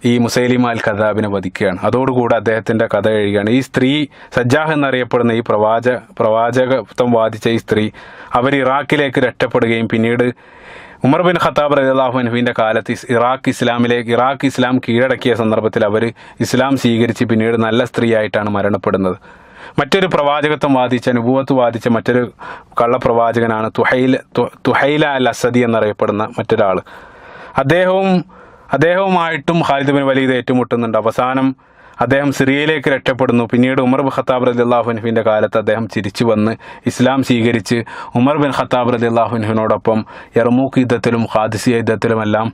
ഈ മുസൈലിമ അൽ കദ്ദാബിനെ വധിക്കുകയാണ്. അതോടുകൂടി അദ്ദേഹത്തിൻ്റെ കഥ കഴിയുകയാണ്. ഈ സ്ത്രീ സജ്ജാഹ് എന്നറിയപ്പെടുന്ന ഈ പ്രവാചകത്വം വാദിച്ച ഈ സ്ത്രീ അവർ ഇറാഖിലേക്ക് രക്ഷപ്പെടുകയും പിന്നീട് ഉമർ ബിൻ ഖത്താബ് റളിയല്ലാഹു അൻഹുവിൻ്റെ കാലത്ത് ഇറാഖ് ഇസ്ലാം കീഴടക്കിയ സന്ദർഭത്തിൽ അവർ ഇസ്ലാം സ്വീകരിച്ച് പിന്നീട് നല്ല സ്ത്രീയായിട്ടാണ് മരണപ്പെടുന്നത്. മറ്റൊരു പ്രവാചകത്വം വാദിച്ച നുബുവത്ത് വാദിച്ച മറ്റൊരു കള്ളപ്രവാചകനാണ് തുഹൈല അൽ അസദി എന്നറിയപ്പെടുന്ന മറ്റൊരാൾ. അദ്ദേഹവുമായിട്ടും ഖാലിദ് ബിൻ വലീദ് ഏറ്റുമുട്ടുന്നുണ്ട്. അവസാനം അദ്ദേഹം സിറിയയിലേക്ക് രക്ഷപ്പെടുന്നു. പിന്നീട് ഉമർ ബിൻ ഖത്താബ് റളിയല്ലാഹു അൻഹുവിൻ്റെ കാലത്ത് അദ്ദേഹം തിരിച്ചു വന്ന് ഇസ്ലാം സ്വീകരിച്ച് ഉമർ ബിൻ ഖത്താബ് റളിയല്ലാഹു അൻഹുവിനോടൊപ്പം യർമൂക്ക് യുദ്ധത്തിലും ഖാദിസിയ യുദ്ധത്തിലുമെല്ലാം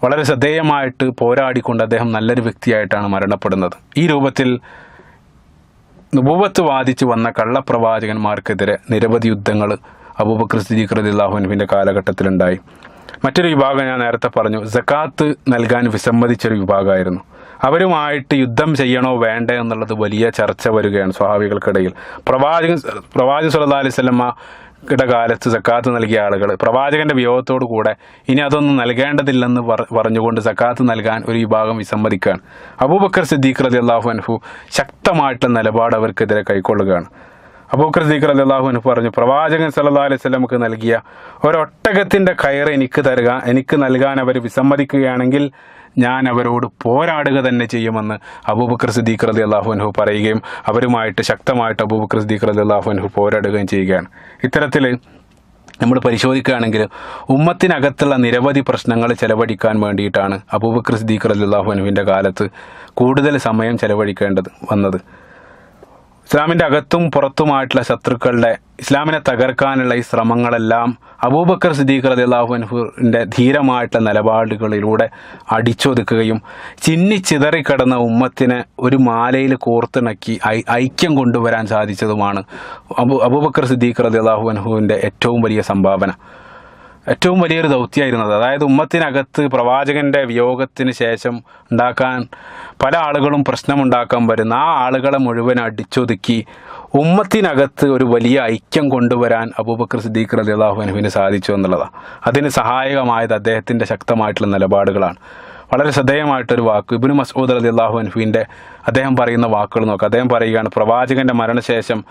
വളരെ ശ്രദ്ധേയമായിട്ട് പോരാടിക്കൊണ്ട് അദ്ദേഹം നല്ലൊരു വ്യക്തിയായിട്ടാണ് മരണപ്പെടുന്നത്. ഈ രൂപത്തിൽ നുബുവത്ത് വാദിച്ച് വന്ന കള്ളപ്രവാചകന്മാർക്കെതിരെ നിരവധി യുദ്ധങ്ങൾ അബൂബക്കർ സിദ്ദീഖ് റളിയല്ലാഹു അൻഹുവിൻ്റെ കാലഘട്ടത്തിലുണ്ടായി. മറ്റൊരു വിഭാഗം ഞാൻ നേരത്തെ പറഞ്ഞു, സക്കാത്ത് നൽകാൻ വിസമ്മതിച്ചൊരു വിഭാഗമായിരുന്നു. അവരുമായിട്ട് യുദ്ധം ചെയ്യണോ വേണ്ടേ എന്നുള്ളത് വലിയ ചർച്ച വരികയാണ് സ്വഹാബികൾക്കിടയിൽ. പ്രവാചകൻ സല്ലല്ലാഹു അലൈഹി വസല്ലമയുടെ കാലത്ത് സക്കാത്ത് നൽകിയ ആളുകൾ പ്രവാചകൻ്റെ വിയോഗത്തോടു കൂടെ ഇനി അതൊന്നും നൽകേണ്ടതില്ലെന്ന് പറഞ്ഞുകൊണ്ട് സക്കാത്ത് നൽകാൻ ഒരു വിഭാഗം വിസമ്മതിക്കുകയാണ്. അബൂബക്കർ സിദ്ദീഖ് റളിയല്ലാഹു അൻഹു ശക്തമായിട്ടുള്ള നിലപാട് അവർക്കെതിരെ കൈക്കൊള്ളുകയാണ്. അബൂബക്കർ സിദ്ദീഖ് റളിയല്ലാഹു അൻഹു പറഞ്ഞു, പ്രവാചകൻ സല്ലല്ലാഹു അലൈഹി വസല്ലമക്ക് നൽകിയ ഒരൊട്ടകത്തിൻ്റെ കയറ് എനിക്ക് നൽകാൻ അവർ വിസമ്മതിക്കുകയാണെങ്കിൽ ഞാൻ അവരോട് പോരാടുക തന്നെ ചെയ്യുമെന്ന് അബൂബക്കർ സിദ്ദീഖ് റളിയല്ലാഹു അൻഹു പറയുകയും അവരുമായിട്ട് ശക്തമായിട്ട് അബൂബക്കർ സിദ്ദീഖ് റളിയല്ലാഹു അൻഹു പോരാടുകയും ചെയ്യുകയാണ്. ഇത്തരത്തിൽ നമ്മൾ പരിശോധിക്കുകയാണെങ്കിൽ ഉമ്മത്തിനകത്തുള്ള നിരവധി പ്രശ്നങ്ങൾ ചെലവഴിക്കാൻ വേണ്ടിയിട്ടാണ് അബൂബക്കർ സിദ്ദീഖ് റളിയല്ലാഹു അൻഹുവിൻ്റെ കാലത്ത് കൂടുതൽ സമയം ചെലവഴിക്കേണ്ടത് വന്നത്. ഇസ്ലാമിൻ്റെ അകത്തും പുറത്തുമായിട്ടുള്ള ശത്രുക്കളുടെ ഇസ്ലാമിനെ തകർക്കാനുള്ള ഈ ശ്രമങ്ങളെല്ലാം അബൂബക്കർ സിദ്ദീഖ് റളിയല്ലാഹു അൻഹുവിൻ്റെ ധീരമായിട്ടുള്ള നിലപാടുകളിലൂടെ അടിച്ചൊതുക്കുകയും ചിന്നിച്ചിതറിക്കിടന്ന ഉമ്മത്തിനെ ഒരു മാലയിൽ കോർത്തിണക്കി ഐക്യം കൊണ്ടുവരാൻ സാധിച്ചതുമാണ് അബൂബക്കർ സിദ്ദീഖ് റളിയല്ലാഹു അൻഹുവിൻ്റെ ഏറ്റവും വലിയ സംഭാവന. ഏറ്റവും വലിയൊരു ദൗത്യമായിരുന്നത്. അതായത് ഉമ്മത്തിനകത്ത് പ്രവാചകൻ്റെ വിയോഗത്തിന് ശേഷം ഉണ്ടാക്കാൻ പല ആളുകളും പ്രശ്നമുണ്ടാക്കാൻ വരുന്ന ആ ആളുകളെ മുഴുവൻ അടിച്ചൊതുക്കി ഉമ്മത്തിനകത്ത് ഒരു വലിയ ഐക്യം കൊണ്ടുവരാൻ അബൂബക്കർ സിദ്ദീഖ് റളിയല്ലാഹു അൻഹുവിന് സാധിച്ചു എന്നുള്ളതാണ്. അതിന് സഹായകമായത് അദ്ദേഹത്തിൻ്റെ ശക്തമായിട്ടുള്ള നിലപാടുകളാണ്. വളരെ ശ്രദ്ധേയമായിട്ടൊരു വാക്ക് ഇബ്നു മസ്ഊദ് റളിയല്ലാഹു അൻഹുവിൻ്റെ അദ്ദേഹം പറയുന്ന വാക്കുകൾ നോക്കുക. അദ്ദേഹം പറയുകയാണ്, പ്രവാചകൻ്റെ മരണശേഷം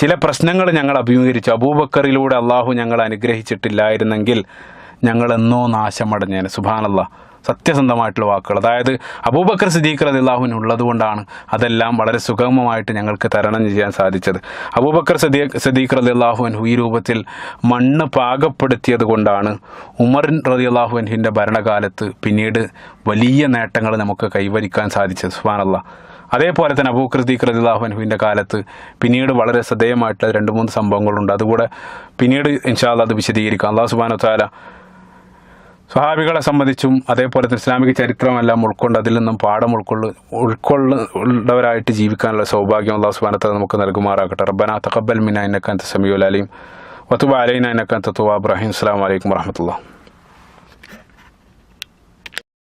ചില പ്രശ്നങ്ങൾ ഞങ്ങൾ അഭിമുഖീകരിച്ചു. അബൂബക്കറിലൂടെ അള്ളാഹു ഞങ്ങൾ അനുഗ്രഹിച്ചിട്ടില്ലായിരുന്നെങ്കിൽ ഞങ്ങളെന്നോ നാശമടഞ്ഞേനെ. സുബ്ഹാനല്ലാഹ്, സത്യസന്ധമായിട്ടുള്ള വാക്കുകൾ. അതായത് അബൂബക്കർ സിദ്ദീഖ് റളിയല്ലാഹു അൻഹു ഉള്ളതുകൊണ്ടാണ് അതെല്ലാം വളരെ സുഗമമായിട്ട് ഞങ്ങൾക്ക് തരണം ചെയ്യാൻ സാധിച്ചത്. അബൂബക്കർ സിദ്ദീഖ് റളിയല്ലാഹു അൻഹു ഈ രൂപത്തിൽ മണ്ണ് പാകപ്പെടുത്തിയത് കൊണ്ടാണ് ഉമർ റളിയല്ലാഹു അൻഹുവിൻ്റെ ഭരണകാലത്ത് പിന്നീട് വലിയ നേട്ടങ്ങൾ നമുക്ക് കൈവരിക്കാൻ സാധിച്ചത്. സുബ്ഹാനല്ലാഹ്. അതേപോലെ തന്നെ അബൂബക്കർ സിദ്ദീഖ് റളിയല്ലാഹു അൻഹുവിൻ്റെ കാലത്ത് പിന്നീട് വളരെ ശ്രദ്ധേയമായിട്ടുള്ള 2-3 സംഭവങ്ങളുണ്ട്. അതുകൂടെ പിന്നീട് ഇൻഷാ അല്ലാഹ് അത് വിശദീകരിക്കാം. അല്ലാഹു സുബ്ഹാനഹു വ തആല സ്വഹാബികളെ സംബന്ധിച്ചും അതേപോലെ തന്നെ ഇസ്ലാമിക ചരിത്രമെല്ലാം ഉൾക്കൊണ്ട് അതിൽ നിന്നും പാഠം ഉൾക്കൊള്ളുന്നവരായിട്ട് ജീവിക്കാനുള്ള സൗഭാഗ്യം അല്ലാഹു സുബ്ഹാനഹു വ തആല നമുക്ക് നൽകുമാറാകട്ടെ. റബ്ബനാ തഖബ്ബൽ മിന്നാ ഇന്നക അൻത സമീഉൽ അലീം വതുബ് അലൈനാ ഇന്നക അൻത തവ്വാബുർ റഹീം. അസ്സലാമു അലൈക്കും വറഹ്മത്തുള്ളാഹി.